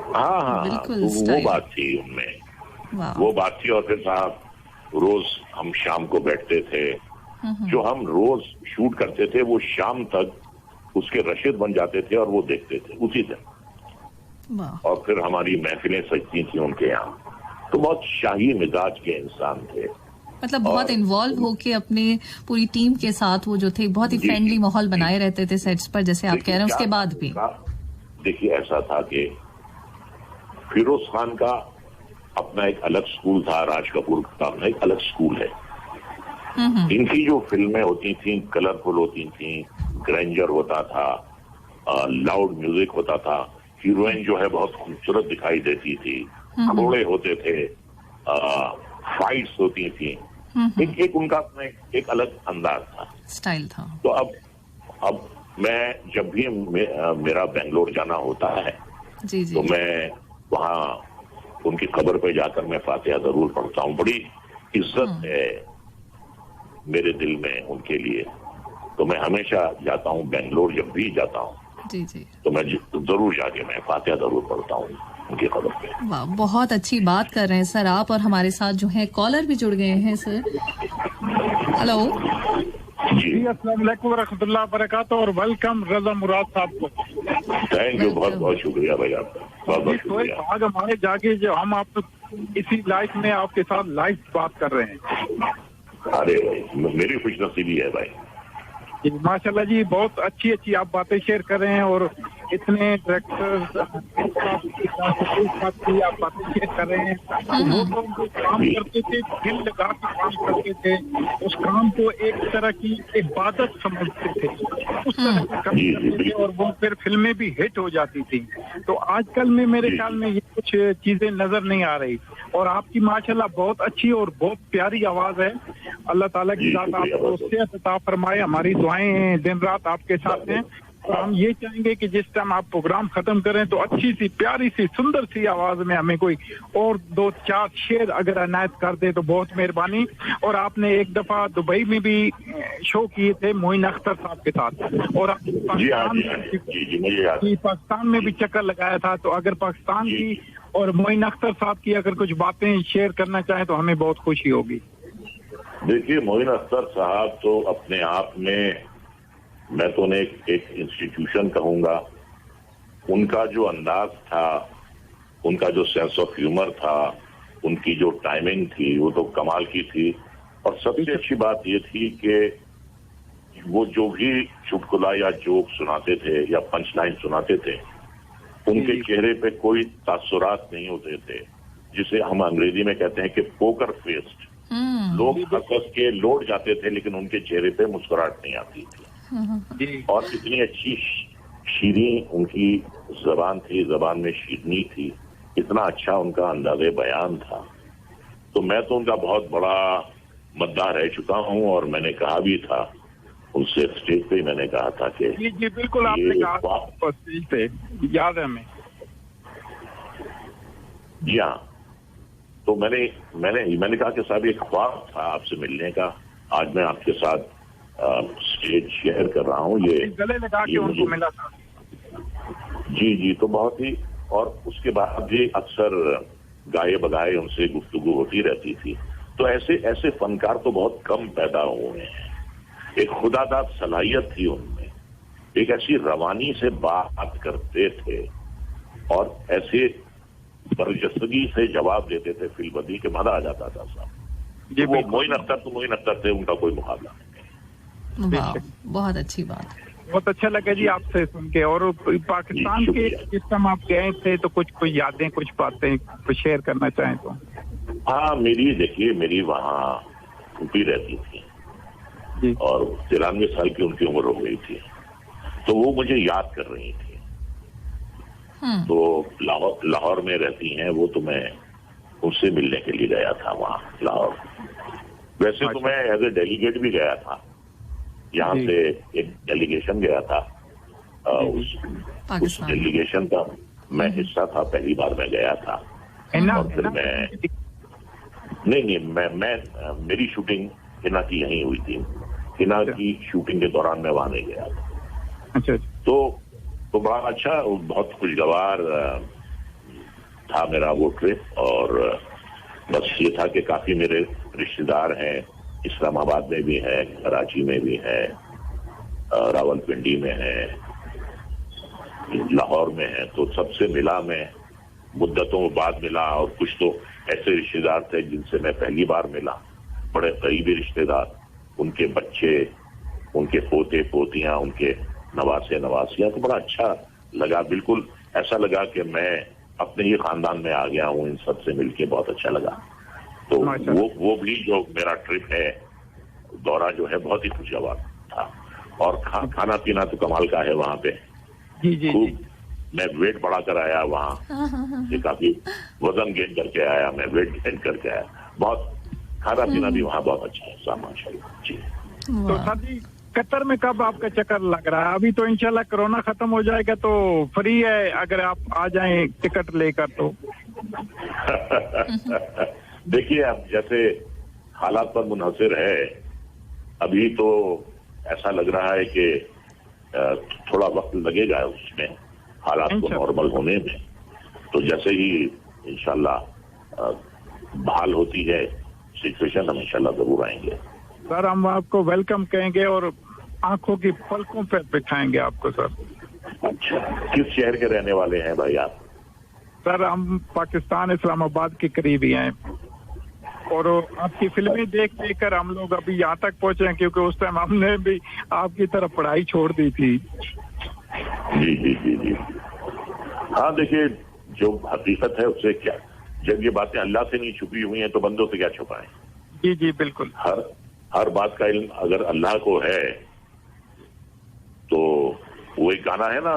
[SPEAKER 2] हाँ, तो वो बात थी उनमें, वो बात थी। और फिर साहब रोज हम शाम को बैठते थे, जो हम रोज शूट करते थे वो शाम तक उसके रशीद बन जाते थे और वो देखते थे उसी दिन। और फिर हमारी महफिलें सजती थी उनके यहाँ। तो बहुत शाही मिजाज के इंसान थे, मतलब बहुत इन्वॉल्व होके अपने पूरी टीम के साथ वो जो थे बहुत ही फ्रेंडली माहौल बनाए रहते थे सेट्स पर, जैसे आप कह रहे हैं। उसके बाद भी देखिए ऐसा था कि फिरोज खान का अपना एक अलग स्कूल था, राज कपूर का अपना एक अलग स्कूल है। इनकी जो फिल्में होती थी कलरफुल होती थी, ग्रैंजर होता था, लाउड म्यूजिक होता था, हीरोइन जो है बहुत खूबसूरत दिखाई देती थी, घोड़े होते थे, फाइट्स होती थी, एक उनका अपना एक अलग अंदाज था, स्टाइल था। तो अब मैं जब भी मेरा बेंगलोर जाना होता है जी, तो मैं वहाँ उनकी कब्र पे जाकर मैं फातिहा जरूर पढ़ता हूँ। बड़ी इज्जत है मेरे दिल में उनके लिए। तो मैं हमेशा जाता हूँ बेंगलोर, जब भी जाता हूँ जी जी, तो मैं जरूर जाके मैं फातिहा जरूर पढ़ता हूँ उनकी कब्र पे। वाह, बहुत अच्छी बात कर रहे हैं सर आप। और हमारे साथ जो है कॉलर भी जुड़ गए हैं सर। हेलो जी, अस्सलाम वालेकुम रहमतुल्लाह बरकातहू और वेलकम रजा मुराद साहब को। थैंक यू, बहुत बहुत शुक्रिया भाई आपका, बहुत बहुत शुक्रिया। आज हमारे जाके जो हम आपको
[SPEAKER 5] इसी लाइफ में आपके साथ लाइव बात कर रहे हैं।
[SPEAKER 2] अरे मेरी खुशनसीबी है भाई।
[SPEAKER 5] माशाल्लाह जी, बहुत अच्छी अच्छी आप बातें शेयर कर रहे हैं और इतने डायरेक्टर्स आप बातें शेयर कर रहे हैं। वो लोग जो काम करते थे, दिल लगा के काम करते थे, उस काम को एक तरह की इबादत समझते थे, उस तरह के काम करते थे और वो फिर फिल्में भी हिट हो जाती थी। तो आजकल में मेरे ख्याल में ये कुछ चीजें नजर नहीं आ रही। और आपकी माशाल्लाह बहुत अच्छी और बहुत प्यारी आवाज है। अल्लाह ताला की जात आपको सेहत अता फरमाए। हमारी दुआएं दिन रात आपके साथ हैं। और हम ये चाहेंगे कि जिस टाइम आप प्रोग्राम खत्म करें तो अच्छी सी प्यारी सी सुंदर सी आवाज में हमें कोई और 2-4 शेर अगर अनायत कर दे तो बहुत मेहरबानी। और आपने एक दफा दुबई में भी शो किए थे मोइन अख्तर साहब के साथ, और पाकिस्तान में भी चक्कर लगाया था। तो अगर पाकिस्तान की और मोइन अख्तर साहब की अगर कुछ बातें शेयर करना चाहें तो हमें बहुत खुशी होगी।
[SPEAKER 2] देखिए, मोइन अख्तर साहब तो अपने आप में, मैं तो उन्हें एक इंस्टीट्यूशन कहूंगा। उनका जो अंदाज था, उनका जो सेंस ऑफ ह्यूमर था, उनकी जो टाइमिंग थी, वो तो कमाल की थी। और सबसे अच्छी बात ये थी कि वो जो भी चुटकुला या जोक सुनाते थे या पंच लाइन सुनाते थे, उनके चेहरे पे कोई तासुरात नहीं होते थे, जिसे हम अंग्रेजी में कहते हैं कि पोकर फेस्ड। लोग हंस के लौट जाते थे लेकिन उनके चेहरे पे मुस्कुराहट नहीं आती थी। और इतनी अच्छी शीरीं उनकी जबान थी, जबान में शीरनी थी, इतना अच्छा उनका अंदाज़े बयान था। तो मैं तो उनका बहुत बड़ा मद्दार रह चुका हूं और मैंने कहा भी था उनसे, स्टेज पे मैंने कहा था कि
[SPEAKER 5] जी बिल्कुल, आपने कहा स्टेज पे, याद है हमें।
[SPEAKER 2] जी हाँ, तो मैंने कहा कि साहब एक ख्वाब था आपसे मिलने का, आज मैं आपके साथ स्टेज शेयर कर रहा हूँ। ये
[SPEAKER 5] गले लगा के उनको मिला था।
[SPEAKER 2] जी, तो बहुत ही। और उसके बाद भी अक्सर गाए बगाए उनसे गुफ्तगू होती रहती थी। तो ऐसे फनकार तो बहुत कम पैदा हुए हैं। एक खुदादाद सलाहियत थी उनमें, एक ऐसी रवानी से बात करते थे और ऐसे बरजस्तगी से जवाब देते थे फिल्मदी के मजा आ जाता था साहब। वो मोइन अख्तर थे, उनका कोई मुकाबला नहीं।
[SPEAKER 1] बहुत अच्छी बात,
[SPEAKER 5] बहुत अच्छा लगा जी आपसे सुन के। और पाकिस्तान के जिस टाइम आप गए थे तो कुछ यादें, कुछ बातें कुछ शेयर करना चाहें तो?
[SPEAKER 2] हाँ, मेरी वहाँ फूफी रहती थी और 93 साल की उनकी उम्र हो गई थी। तो वो मुझे याद कर रही थी। तो लाहौर में रहती हैं वो, तो मैं उनसे मिलने के लिए गया था वहाँ लाहौर। वैसे तो मैं एज ए डेलीगेट भी गया था, यहाँ से एक डेलीगेशन गया था। उस डेलीगेशन का मैं हिस्सा था, पहली बार मैं गया था। और फिर मैं मेरी शूटिंग हिना की यहीं हुई थी। हिना की शूटिंग के दौरान मैं वहां नहीं गया था।
[SPEAKER 5] अच्छा।
[SPEAKER 2] तो बड़ा अच्छा, बहुत खुशगवार था मेरा वो ट्रिप। और बस ये था कि काफी मेरे रिश्तेदार हैं, इस्लामाबाद में भी है, कराची में भी है, रावलपिंडी में है, लाहौर में है। तो सबसे मिला मैं, मुद्दतों बाद मिला। और कुछ तो ऐसे रिश्तेदार थे जिनसे मैं पहली बार मिला, बड़े करीबी रिश्तेदार, उनके बच्चे, उनके पोते पोतियां, उनके नवासे नवासियां। तो बड़ा अच्छा लगा, बिल्कुल ऐसा लगा कि मैं अपने ही खानदान में आ गया हूँ। इन सबसे मिलके बहुत अच्छा लगा। तो वो भी जो मेरा ट्रिप है, दौरा जो है, बहुत ही खुशगवार था। और खाना पीना तो कमाल का है वहाँ पे। खूब मैं वेट बढ़ा कर आया वहाँ से, काफी वजन गेन करके आया, मैं वेट गेन करके आया। बहुत खाना पीना भी वहाँ बहुत अच्छा है माशाल्लाह जी।
[SPEAKER 5] तो सर जी, कतर में कब आपका चक्कर लग रहा है? अभी तो इंशाल्लाह कोरोना खत्म हो जाएगा तो फ्री है, अगर आप आ जाएं टिकट लेकर तो।
[SPEAKER 2] देखिए, अब जैसे हालात पर मुनहसर है। अभी तो ऐसा लग रहा है कि थोड़ा वक्त लगेगा उसमें, हालात को नॉर्मल होने में। तो जैसे ही इंशाल्लाह बहाल होती है सिचुएशन, हम इंशाल्लाह जरूर आएंगे।
[SPEAKER 5] सर, हम आपको वेलकम कहेंगे और आंखों की पलकों पे बिठाएंगे आपको सर।
[SPEAKER 2] अच्छा, किस शहर के रहने वाले हैं भाई आप?
[SPEAKER 5] सर हम पाकिस्तान इस्लामाबाद के करीब ही हैं और आपकी फिल्में देख देख कर हम लोग अभी यहाँ तक पहुंचे हैं, क्योंकि उस टाइम हमने भी आपकी तरफ पढ़ाई छोड़ दी थी।
[SPEAKER 2] जी जी जी जी। हाँ देखिए, जो हकीकत है उससे क्या, जब ये बातें अल्लाह से नहीं छुपी हुई हैं तो बंदों से क्या छुपाएं।
[SPEAKER 5] जी जी बिल्कुल।
[SPEAKER 2] हर बात का इल्म अगर अल्लाह को है तो वो एक गाना है ना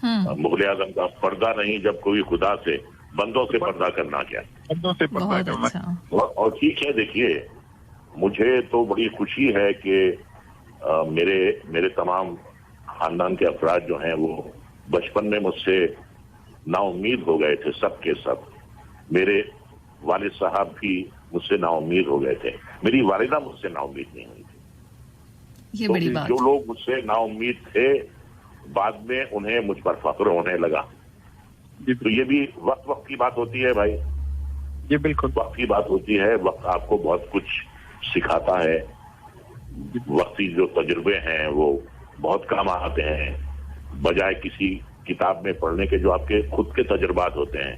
[SPEAKER 2] मुगल आजम का, पर्दा नहीं जब कोई खुदा से, बंदों से पर्दा करना क्या।
[SPEAKER 5] बंदों से पर्दा करना।
[SPEAKER 1] अच्छा।
[SPEAKER 2] और ठीक है, देखिए मुझे तो बड़ी खुशी है कि मेरे तमाम खानदान के अफराद जो हैं वो बचपन में मुझसे नाउम्मीद हो गए थे, सब के सब। मेरे वालिद साहब भी मुझसे नाउम्मीद हो गए थे, मेरी वालिदा मुझसे नाउम्मीद नहीं हुई थी।
[SPEAKER 1] ये
[SPEAKER 2] तो
[SPEAKER 1] बड़ी बात।
[SPEAKER 2] जो लोग मुझसे नाउम्मीद थे बाद में उन्हें मुझ पर फख्र होने लगा। तो ये भी वक्त की बात होती है भाई।
[SPEAKER 5] जी बिल्कुल,
[SPEAKER 2] वक्त की बात होती है। वक्त आपको बहुत कुछ सिखाता है। वक्ती जो तजुर्बे हैं वो बहुत काम आते हैं, बजाय किसी किताब में पढ़ने के। जो आपके खुद के तजुर्बात होते हैं,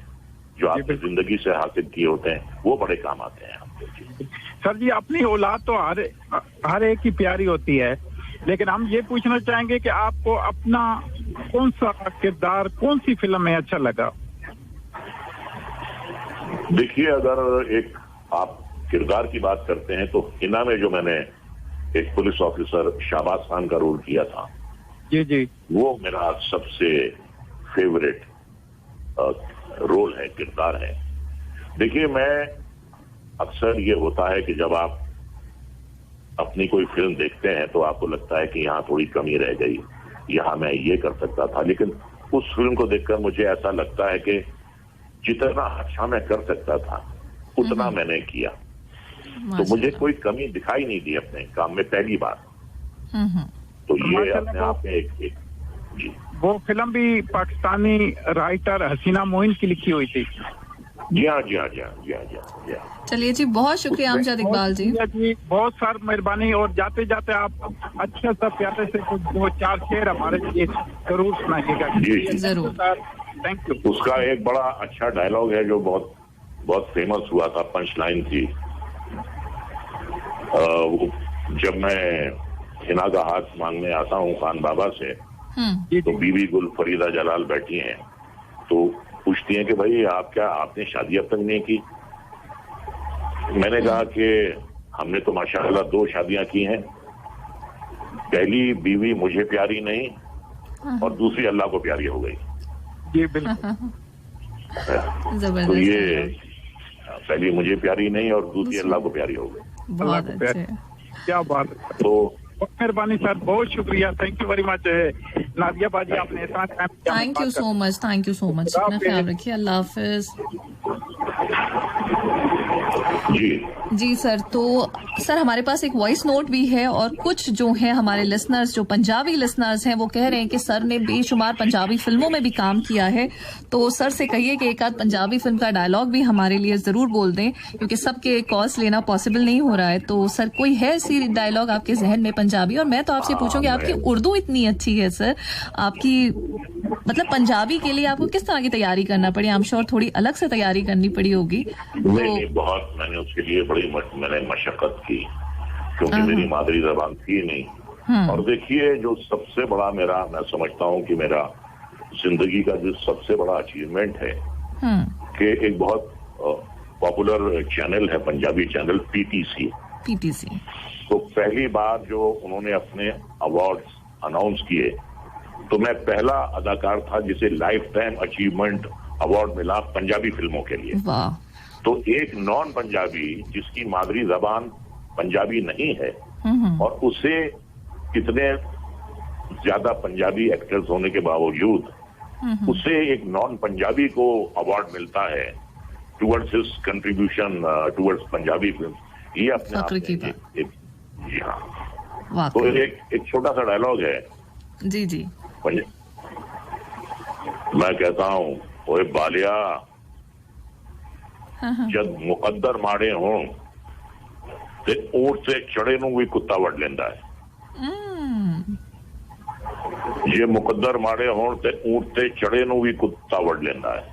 [SPEAKER 2] जो आपने जिंदगी से हासिल किए होते हैं, वो बड़े काम आते हैं आपको।
[SPEAKER 5] सर जी अपनी औलाद तो हर एक की प्यारी होती है, लेकिन हम ये पूछना चाहेंगे कि आपको अपना कौन सा किरदार कौन सी फिल्म में अच्छा लगा?
[SPEAKER 2] देखिए, अगर एक आप किरदार की बात करते हैं तो हिना में जो मैंने एक पुलिस ऑफिसर शाहबाज खान का रोल किया था,
[SPEAKER 5] जी जी, वो
[SPEAKER 2] मेरा सबसे फेवरेट रोल है, किरदार है। देखिए, मैं अक्सर ये होता है कि जब आप अपनी कोई फिल्म देखते हैं तो आपको लगता है कि यहाँ थोड़ी कमी रह गई, यहाँ मैं ये कर सकता था। लेकिन उस फिल्म को देखकर मुझे ऐसा लगता है कि जितना अच्छा मैं कर सकता था उतना मैंने किया। तो मुझे कोई कमी दिखाई नहीं दी अपने काम में पहली बार। तो ये अपने आप में एक जी।
[SPEAKER 5] वो फिल्म भी पाकिस्तानी राइटर हसीना मोइन की लिखी हुई थी।
[SPEAKER 2] जी हाँ जी हाँ जी हाँ जी हाँ जी हाँ जी हाँ।
[SPEAKER 1] चलिए जी, बहुत शुक्रिया अमजद इकबाल जी।
[SPEAKER 5] बहुत सारी मेहरबानी। और जाते जाते आप अच्छा सा प्यारे से कुछ 2-4 शेर हमारे लिए जरूर सुनाइएगा।
[SPEAKER 2] जी
[SPEAKER 1] जरूर,
[SPEAKER 5] थैंक यू।
[SPEAKER 2] उसका एक बड़ा अच्छा डायलॉग है जो बहुत बहुत फेमस हुआ था, पंच लाइन थी। वो जब मैं हिना का हाथ मांगने आता हूँ खान बाबा से, तो बीबी गुल फरीदा जलाल बैठी हैं, तो पूछती हैं कि भाई आपने शादी अब तक नहीं की? मैंने कहा कि हमने तो माशाअल्लाह 2 शादियां की हैं। पहली बीवी मुझे प्यारी नहीं और दूसरी अल्लाह को प्यारी हो गई।
[SPEAKER 5] जी बिल्कुल।
[SPEAKER 2] तो ये पहली मुझे प्यारी नहीं और दूसरी अल्लाह को प्यारी हो गई।
[SPEAKER 1] बहुत अच्छे।
[SPEAKER 5] क्या बात है। तो मेहरबानी सर, बहुत शुक्रिया। Thank you very much Nadia बाजी, आपने इतना time.
[SPEAKER 1] Thank you so much, thank you so much. अपना ख्याल रखिए, अल्लाह हाफिज। जी सर, तो सर हमारे पास एक वॉइस नोट भी है और कुछ जो है हमारे लिसनर्स, जो पंजाबी लिसनर्स हैं, वो कह रहे हैं कि सर ने बेशुमार पंजाबी फिल्मों में भी काम किया है, तो सर से कहिए कि एक आध पंजाबी फिल्म का डायलॉग भी हमारे लिए जरूर बोल दें, क्योंकि सबके कॉल्स लेना पॉसिबल नहीं हो रहा है। तो सर कोई है ऐसी डायलॉग आपके जहन में पंजाबी? और मैं तो आपसे पूछूंगी, आपकी उर्दू इतनी अच्छी है सर, आपकी मतलब पंजाबी के लिए आपको किस तरह की तैयारी करना पड़ी? आई एम श्योर थोड़ी अलग से तैयारी करनी पड़ी होगी।
[SPEAKER 2] नहीं, बहुत मैंने उसके लिए बड़ी मैंने मशक्कत की, क्योंकि मेरी मादरी जबान थी नहीं। और देखिए, जो सबसे बड़ा मैं समझता हूँ कि मेरा जिंदगी का जो सबसे बड़ा अचीवमेंट है कि एक बहुत पॉपुलर चैनल है, पंजाबी चैनल पीटीसी। तो पहली बार जो उन्होंने अपने अवार्ड्स अनाउंस किए, तो मैं पहला अदाकार था जिसे लाइफ टाइम अचीवमेंट अवार्ड मिला पंजाबी फिल्मों के लिए। तो एक नॉन पंजाबी जिसकी मादरी जबान पंजाबी नहीं है और उसे कितने ज्यादा पंजाबी एक्टर्स होने के बावजूद उसे एक नॉन पंजाबी को अवार्ड मिलता है towards his contribution towards Punjabi film. ये अपने आप में जी हाँ। तो एक छोटा सा डायलॉग है।
[SPEAKER 1] जी जी।
[SPEAKER 2] मैं कहता हूँ, ओए बालिया, जब मुकद्दर माड़े हों ते ऊंट से चढ़े नूं भी कुत्ता वड़ लेंदा है। जे मुकद्दर माड़े हों ते ऊंट से चढ़े नूं भी कुत्ता वड़ लेंदा है।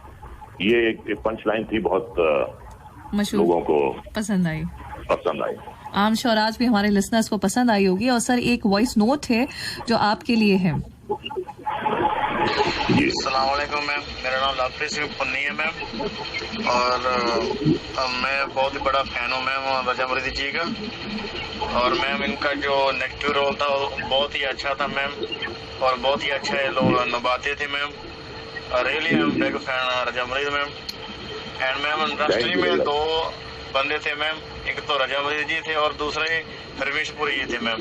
[SPEAKER 2] ये एक पंच लाइन थी, बहुत
[SPEAKER 1] मशहूर,
[SPEAKER 2] लोगों को
[SPEAKER 1] पसंद आई। आई एम श्योर आज भी हमारे लिसनर्स को पसंद आई होगी। और सर एक वॉइस नोट है जो आपके लिए है।
[SPEAKER 6] अस्सलाम वालेकुम मैम, मेरा नाम लाफिज सिंह पुन्नी है मैम, और मैं बहुत ही बड़ा फैन हूँ मैम रजा मरीदी जी का। और मैम इनका जो नेगेटिव रोल था वो बहुत ही अच्छा था मैम, और बहुत ही अच्छा ये लोग निभाते थे ma'am. Really I am big fan Raza Muradi ma'am. And ma'am industry में दो बंदे थे मैम, एक तो रजा मरीदी जी थे और दूसरे रमेश पुरी जी थे मैम।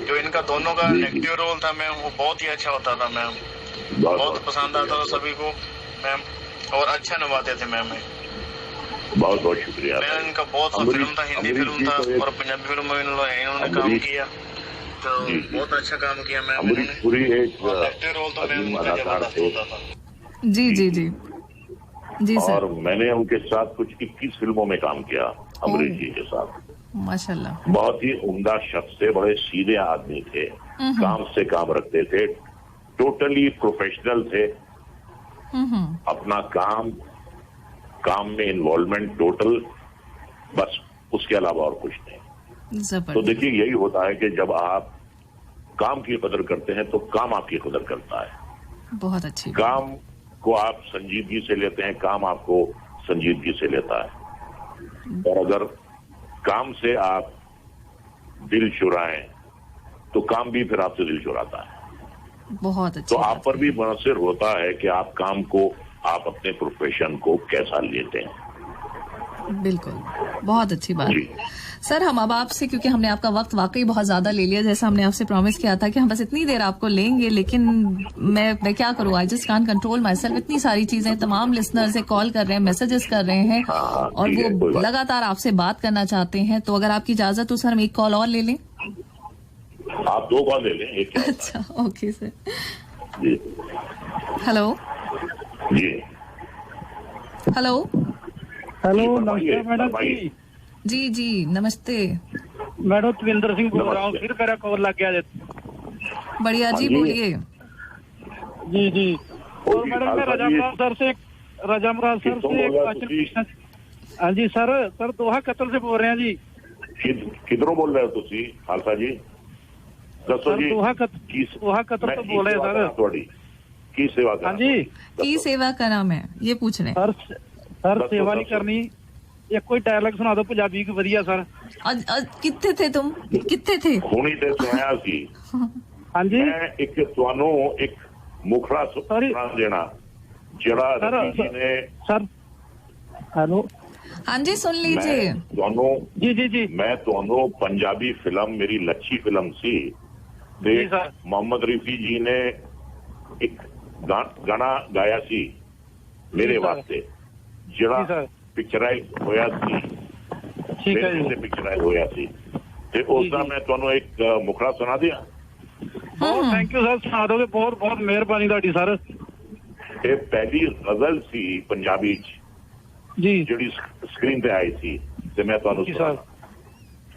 [SPEAKER 6] जो इनका दोनों का नेगेटिव रोल था मैम वो बहुत ही अच्छा होता था मैम, बहुत पसंद आता था सभी को मैम, और अच्छा निभाते थे मैम।
[SPEAKER 2] बहुत बहुत शुक्रिया
[SPEAKER 6] मैम। इनका बहुत सा फिल्म था, हिंदी फिल्म था और पंजाबी फिल्म में इन्होंने काम किया, तो बहुत अच्छा काम किया मैम।
[SPEAKER 2] अमरीश पुरी एक
[SPEAKER 6] रोल तो मैम उनका जबरदस्त होता था।
[SPEAKER 1] जी जी जी जी सर।
[SPEAKER 2] और मैंने उनके साथ कुछ 21 फिल्मों में काम किया अमरीश जी के साथ।
[SPEAKER 1] माशाल्लाह।
[SPEAKER 2] बहुत ही उम्दा शख्स थे, बड़े सीधे आदमी थे, काम से काम रखते थे, टोटली प्रोफेशनल थे। अपना काम में इन्वॉल्वमेंट टोटल, बस उसके अलावा और कुछ नहीं। तो देखिए यही होता है कि जब आप काम की कदर करते हैं तो काम आपकी कदर करता है।
[SPEAKER 1] बहुत अच्छी।
[SPEAKER 2] काम को आप संजीदगी से लेते हैं, काम आपको संजीदगी से लेता है। और अगर काम से आप दिल चुराएं तो काम भी फिर आपसे दिल चुराता है।
[SPEAKER 1] बहुत अच्छा।
[SPEAKER 2] तो आप पर भी मुनसर होता है कि आप काम को, आप अपने प्रोफेशन को कैसा लेते हैं।
[SPEAKER 1] बिल्कुल, बहुत अच्छी बात। सर हम अब आपसे, क्योंकि हमने आपका वक्त वाकई बहुत ज्यादा ले लिया, जैसा हमने आपसे प्रॉमिस किया था कि हम बस इतनी देर आपको लेंगे, लेकिन मैं क्या करूँ, I just can't control my self. इतनी सारी चीजें, तमाम लिसनर से कॉल कर रहे हैं, मैसेजेस कर रहे हैं, और वो लगातार आपसे बात करना चाहते हैं। तो अगर आपकी इजाजत हो सर हम एक कॉल और ले लें।
[SPEAKER 2] आप 2 कॉल ले लें, एक।
[SPEAKER 1] अच्छा ओके सर। हेलो
[SPEAKER 2] जी,
[SPEAKER 1] हेलो
[SPEAKER 4] हेलो, नमस्ते मैडम जी।
[SPEAKER 1] जी जी नमस्ते
[SPEAKER 4] मैडम, तविंदर सिंह बोल रहा हूँ, फिर मेरा कॉल लग गया।
[SPEAKER 1] बढ़िया जी, बोलिए।
[SPEAKER 4] जी जी। और मैडम मैं रजा मुराद सर से हाँ जी सर दोहा कतल से बोल रहे हैं जी।
[SPEAKER 2] किधरों बोल रहे हो तुसी खालसा जी? दसो जी।
[SPEAKER 4] दोहा कतल तो बोल रहे हैं सर।
[SPEAKER 2] थोड़ी की सेवा
[SPEAKER 4] हाँ जी,
[SPEAKER 1] की सेवा का नाम है, ये पूछ रहे हैं
[SPEAKER 4] सर। सेवा नहीं करनी, एक कोई डायलॉग सुना दो पंजाबी की बढ़िया सर।
[SPEAKER 1] कितने थे तुम, कितने थे?
[SPEAKER 2] हुणी ते सुनाया सी।
[SPEAKER 4] हाँ जी।
[SPEAKER 2] मैं एक ਤੁਹਾਨੂੰ एक मुखड़ा सुना देना जरा रफी जी ने।
[SPEAKER 4] Sir hello.
[SPEAKER 1] हाँ जी सुन लीजिए।
[SPEAKER 4] जी जी जी।
[SPEAKER 2] मैं ਤੁਹਾਨੂੰ पंजाबी फिल्म, मेरी लच्छी फिल्म सी, मोहम्मद रफी जी ने एक गाना गाया सी मेरे वास्ते, जरा पिक्चराइज होया सी, पिक्चराइज होया सी, ते उसका मैं ਤੁਹਾਨੂੰ एक मुखड़ा सुना दिया।
[SPEAKER 4] बहुत थैंक यू सर, सुना दोगे, बहुत बहुत मेहरबानी ਤੁਹਾਡੀ सर।
[SPEAKER 2] ये पहली गजल सी पंजाबी
[SPEAKER 4] जी
[SPEAKER 2] ਜਿਹੜੀ स्क्रीन पे आई थी, ते मैं ਤੁਹਾਨੂੰ सुना।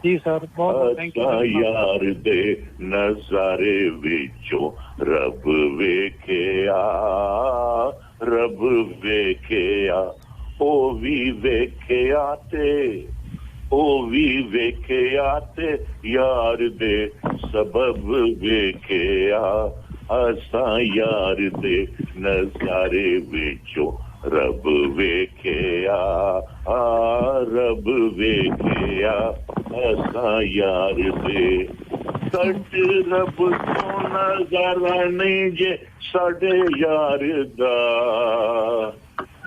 [SPEAKER 4] जी सर, बहुत थैंक यू।
[SPEAKER 2] यार दे नजारे विचों रब वेखिया, रब वेखिया, ओ भी वेखिया ते यार दे सबब वेखिया, असा यार दे नजारे विचों रब वेखिया, रब वेखिया, असा यार दे सच रब तो नजारा नहीं जे साडे यार दा,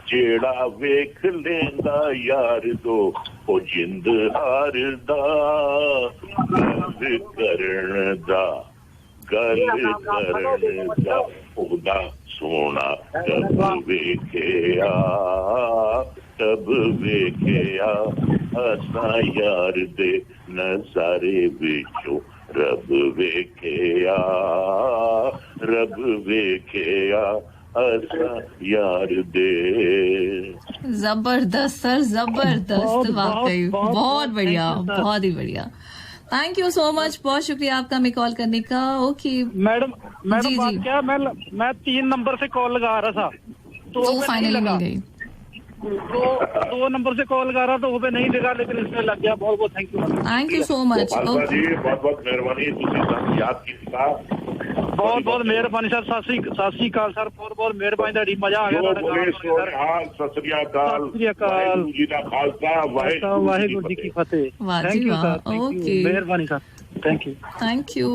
[SPEAKER 2] जेड़ा वेख लेंदा यार दो ओ जिंद हार दा, गल करन दा ओदा सोना तब वेखिया, तब वेखिया, असा यार दे नजारे विचों रब वेखिया, रब वेखिया, असा यार दे।
[SPEAKER 1] जबरदस्त सर, जबरदस्त, वाकई बहुत बढ़िया, बहुत ही बढ़िया। थैंक यू सो मच, बहुत शुक्रिया आपका हमें कॉल करने का। ओके
[SPEAKER 4] मैडम जी, क्या मैं 3 नंबर से कॉल लगा रहा था तो
[SPEAKER 1] फाइनली मिल गई।
[SPEAKER 5] दो नंबर से कॉल कर रहा तो वो पे नहीं लगा, लेकिन इसमें लग गया। बहुत बहुत thank you.
[SPEAKER 1] Thank you so much.
[SPEAKER 2] जी बहुत बहुत मेहरबानी, तुसी याद कीता,
[SPEAKER 5] बहुत बहुत मेहरबानी सर। सत श्री अकाल सर, बहुत बहुत मेहरबानी, ਤੁਹਾਡੀ ਮਜ਼ਾ ਆ ਗਿਆ ਤੁਹਾਡਾ
[SPEAKER 2] बोले सो सत श्री अकाल, वाहिगुरू जी का खालसा,
[SPEAKER 5] वाहिगुरू जी की फतेह। थैंक यू सर,
[SPEAKER 1] ओके,
[SPEAKER 5] मेहरबानी sir, thank you.
[SPEAKER 1] Thank you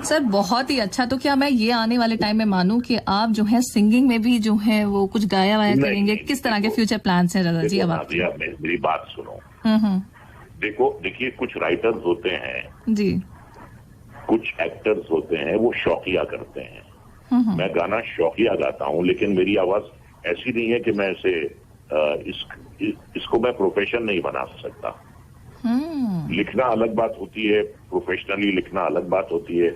[SPEAKER 1] sir, बहुत ही अच्छा। तो क्या मैं ये आने वाले टाइम में मानूं कि आप जो है सिंगिंग में भी जो है वो कुछ गाया वाया करेंगे? किस तरह के फ्यूचर प्लान्स हैं रजा जी? अब आप
[SPEAKER 2] मेरी बात सुनो। देखिए कुछ राइटर्स होते हैं
[SPEAKER 1] जी, कुछ
[SPEAKER 2] एक्टर्स होते हैं, वो शौकिया करते हैं। मैं गाना शौकिया गाता हूँ, लेकिन मेरी आवाज ऐसी नहीं है कि मैं इसे इसको मैं प्रोफेशन नहीं बना सकता। लिखना अलग बात होती है, प्रोफेशनली लिखना अलग बात होती है,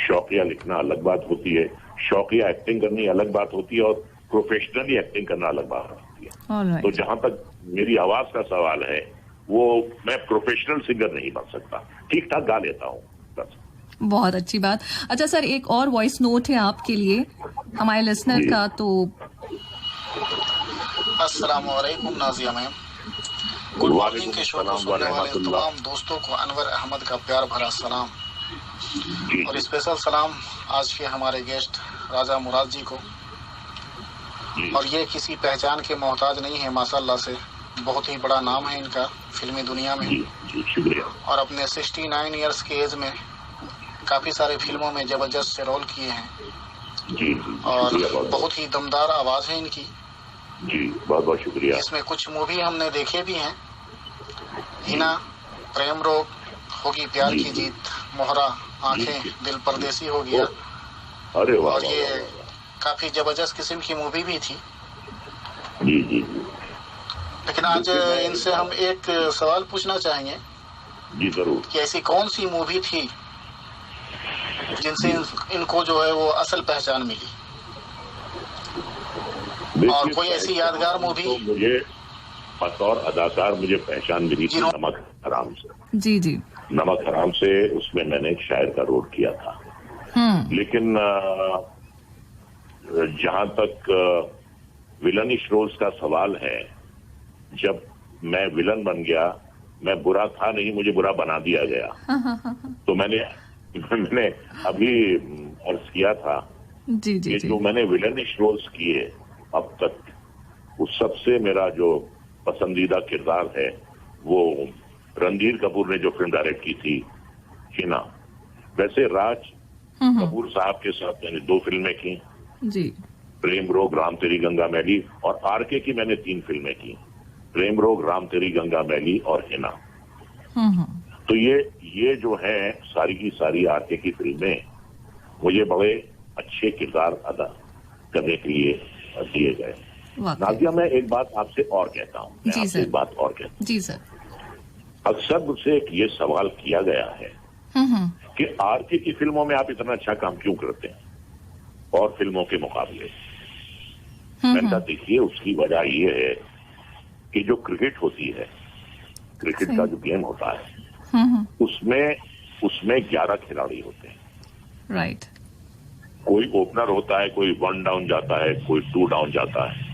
[SPEAKER 2] शौकिया लिखना अलग बात होती है, शौकिया एक्टिंग करनी अलग बात होती है, और प्रोफेशनली एक्टिंग करना अलग बात होती है। तो जहां तक मेरी आवाज का सवाल है, वो मैं प्रोफेशनल सिंगर नहीं बन सकता, ठीक ठाक गा लेता हूँ बस।
[SPEAKER 1] बहुत अच्छी बात। अच्छा सर, एक और वॉइस नोट है आपके लिए हमारे लिसनर का। तो
[SPEAKER 6] अस्सलाम वालेकुम नाजिया मैम, गुड मॉर्निंग के शो को सुनने वाले तमाम दोस्तों को अनवर अहमद का प्यार भरा सलाम, और स्पेशल सलाम आज के हमारे गेस्ट राजा मुराद जी को। और ये किसी पहचान के मोहताज नहीं है, माशाल्लाह से बहुत ही बड़ा नाम है इनका फिल्मी दुनिया में, और अपने 69 इयर्स के एज में काफी सारे फिल्मों में जबरदस्त से रोल किए हैं, और बहुत ही दमदार आवाज है इनकी
[SPEAKER 2] जी। बहुत बहुत शुक्रिया।
[SPEAKER 6] इसमें कुछ मूवी हमने देखे भी हैं, हिना, प्रेम रोग, होगी प्यार की जीत, मोहरा, आंखें, दिल परदेसी हो गया,
[SPEAKER 2] अरे वाह,
[SPEAKER 6] और ये काफी जबरदस्त किस्म की मूवी भी थी
[SPEAKER 2] जी जी।
[SPEAKER 6] लेकिन आज इनसे हम एक सवाल पूछना चाहेंगे
[SPEAKER 2] जी जरूर,
[SPEAKER 6] कि ऐसी कौन सी मूवी थी जिनसे इनको जो है वो असल पहचान मिली, और कोई ऐसी यादगार मूवी?
[SPEAKER 2] तो मुझे बतौर अदाकार मुझे पहचान मिली थी नमक हराम से।
[SPEAKER 1] जी जी,
[SPEAKER 2] नमक हराम से, उसमें मैंने एक शायर का रोल किया था। लेकिन जहां तक विलनिश रोल्स का सवाल है, जब मैं विलन बन गया, मैं बुरा था नहीं, मुझे बुरा बना दिया गया। तो मैंने अभी अर्ज किया था
[SPEAKER 1] जी जी,
[SPEAKER 2] जो मैंने विलनिश रोल्स किए अब तक, उस सबसे मेरा जो पसंदीदा किरदार है वो रणधीर कपूर ने जो फिल्म डायरेक्ट की थी हिना। वैसे राज कपूर साहब के साथ मैंने 2 फिल्में की
[SPEAKER 1] जी,
[SPEAKER 2] प्रेम रोग, राम तेरी गंगा मैली, और आरके की मैंने 3 फिल्में की, प्रेम रोग, राम तेरी गंगा मैली और हिना। तो ये जो है सारी की सारी आरके की फिल्में मुझे बड़े अच्छे किरदार अदा करने के लिए दिए गए। नाजिया, मैं एक बात आपसे और कहता हूँ, मैं आपसे एक बात और कहता हूँ
[SPEAKER 1] जी सर।
[SPEAKER 2] अक्सर मुझसे ये सवाल किया गया है कि आरके की फिल्मों में आप इतना अच्छा काम क्यों करते हैं और फिल्मों के मुकाबले? मैंने कहा देखिए, उसकी वजह ये है कि जो क्रिकेट होती है, क्रिकेट का जो गेम होता है, उसमें 11 खिलाड़ी होते हैं।
[SPEAKER 1] राइट।
[SPEAKER 2] कोई ओपनर होता है, कोई 1 डाउन जाता है, कोई 2 डाउन जाता है।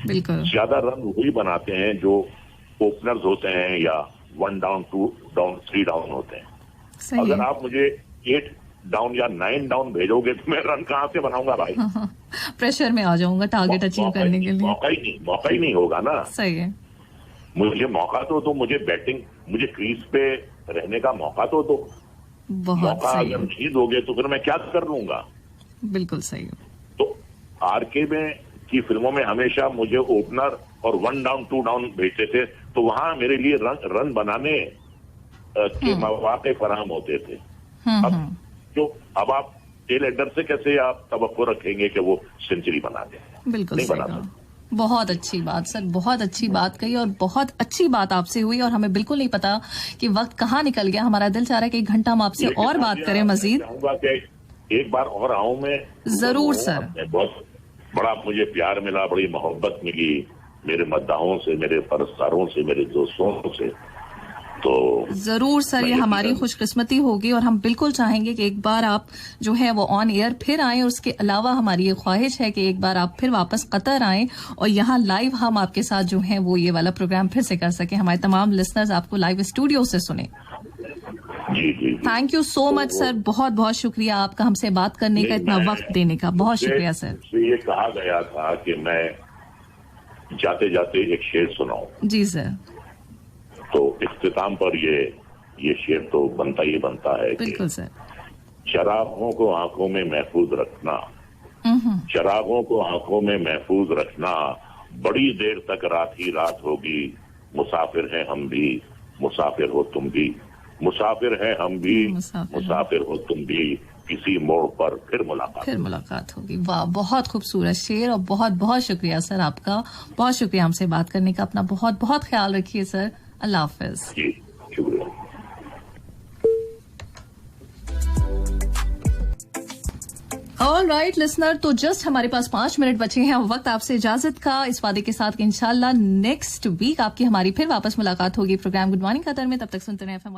[SPEAKER 1] बिल्कुल। ज्यादा
[SPEAKER 2] रन वही बनाते हैं जो ओपनर्स होते हैं, या 1 डाउन, 2 डाउन, 3 डाउन होते हैं। अगर आप मुझे 8 डाउन या 9 डाउन भेजोगे तो मैं रन कहाँ से बनाऊंगा भाई?
[SPEAKER 1] प्रेशर में आ जाऊंगा टारगेट अचीव करने के लिए।
[SPEAKER 2] मौका ही नहीं होगा ना।
[SPEAKER 1] सही है।
[SPEAKER 2] मुझे मौका तो मुझे बैटिंग, मुझे क्रीज पे रहने का मौका तो दो।
[SPEAKER 1] बहुत सही।
[SPEAKER 2] अगर नहीं दोगे तो फिर मैं क्या कर लूंगा?
[SPEAKER 1] बिल्कुल सही है।
[SPEAKER 2] तो आरके में की फिल्मों में हमेशा मुझे ओपनर और 1 डाउन 2 डाउन भेजते थे, तो वहां मेरे लिए रन बनाने के मौके फराहम होते थे। अब आप टेल एंडर से कैसे आप तवक्को रखेंगे कि वो सेंचुरी बना दे?
[SPEAKER 1] बिल्कुल नहीं बना। बहुत अच्छी बात सर, बहुत अच्छी बात कही, और बहुत अच्छी बात आपसे हुई, और हमें बिल्कुल नहीं पता कि वक्त कहाँ निकल गया। हमारा दिल चाह रहा है कि 1 घंटा हम आपसे और बात करें मजीद।
[SPEAKER 2] एक बार और आऊं मैं
[SPEAKER 1] जरूर सर।
[SPEAKER 2] बहुत बड़ा मुझे प्यार मिला, बड़ी मोहब्बत मिली मेरे मद्दाहों से, मेरे परस्तारों से, मेरे दोस्तों से। तो
[SPEAKER 1] जरूर सर, ये हमारी खुशकिस्मती होगी और हम बिल्कुल चाहेंगे कि एक बार आप जो है वो ऑन एयर फिर आएं। और उसके अलावा हमारी ये ख्वाहिश है कि एक बार आप फिर वापस कतर आएं और यहाँ लाइव हम आपके साथ जो है वो ये वाला प्रोग्राम फिर से कर सके, हमारे तमाम लिसनर्स आपको लाइव स्टूडियो से सुने।
[SPEAKER 2] जी।
[SPEAKER 1] Thank you so much sir, बहुत बहुत शुक्रिया आपका हमसे बात करने का, इतना वक्त देने का, बहुत शुक्रिया सर।
[SPEAKER 2] ये कहा गया था कि मैं जाते जाते एक शेर सुनाऊं।
[SPEAKER 1] जी सर।
[SPEAKER 2] तो इख्तिताम पर ये शेर तो बनता ही बनता है।
[SPEAKER 1] बिल्कुल सर।
[SPEAKER 2] चरागों को आंखों में महफूज रखना, चरागों को आंखों में महफूज रखना, बड़ी देर तक रात ही रात होगी। मुसाफिर हैं हम भी, मुसाफिर हो तुम भी, मुसाफिर हैं हम भी, मुसाफिर हो तुम भी, किसी मोड़ पर फिर मुलाकात होगी।
[SPEAKER 1] वाह, बहुत खूबसूरत शेर और बहुत बहुत शुक्रिया सर आपका, बहुत शुक्रिया हमसे बात करने का। अपना बहुत बहुत ख्याल रखिए सर, अल्लाह हाफिज।
[SPEAKER 2] जी शुक्रिया।
[SPEAKER 1] ऑल राइट लिसनर, तो जस्ट हमारे पास 5 मिनट बचे हैं और वक्त आपसे इजाजत का, इस वादे के साथ कि इंशाल्लाह नेक्स्ट वीक आपकी हमारी फिर वापस मुलाकात होगी प्रोग्राम गुड मॉर्निंग कतर में। तब तक सुनते रहें FM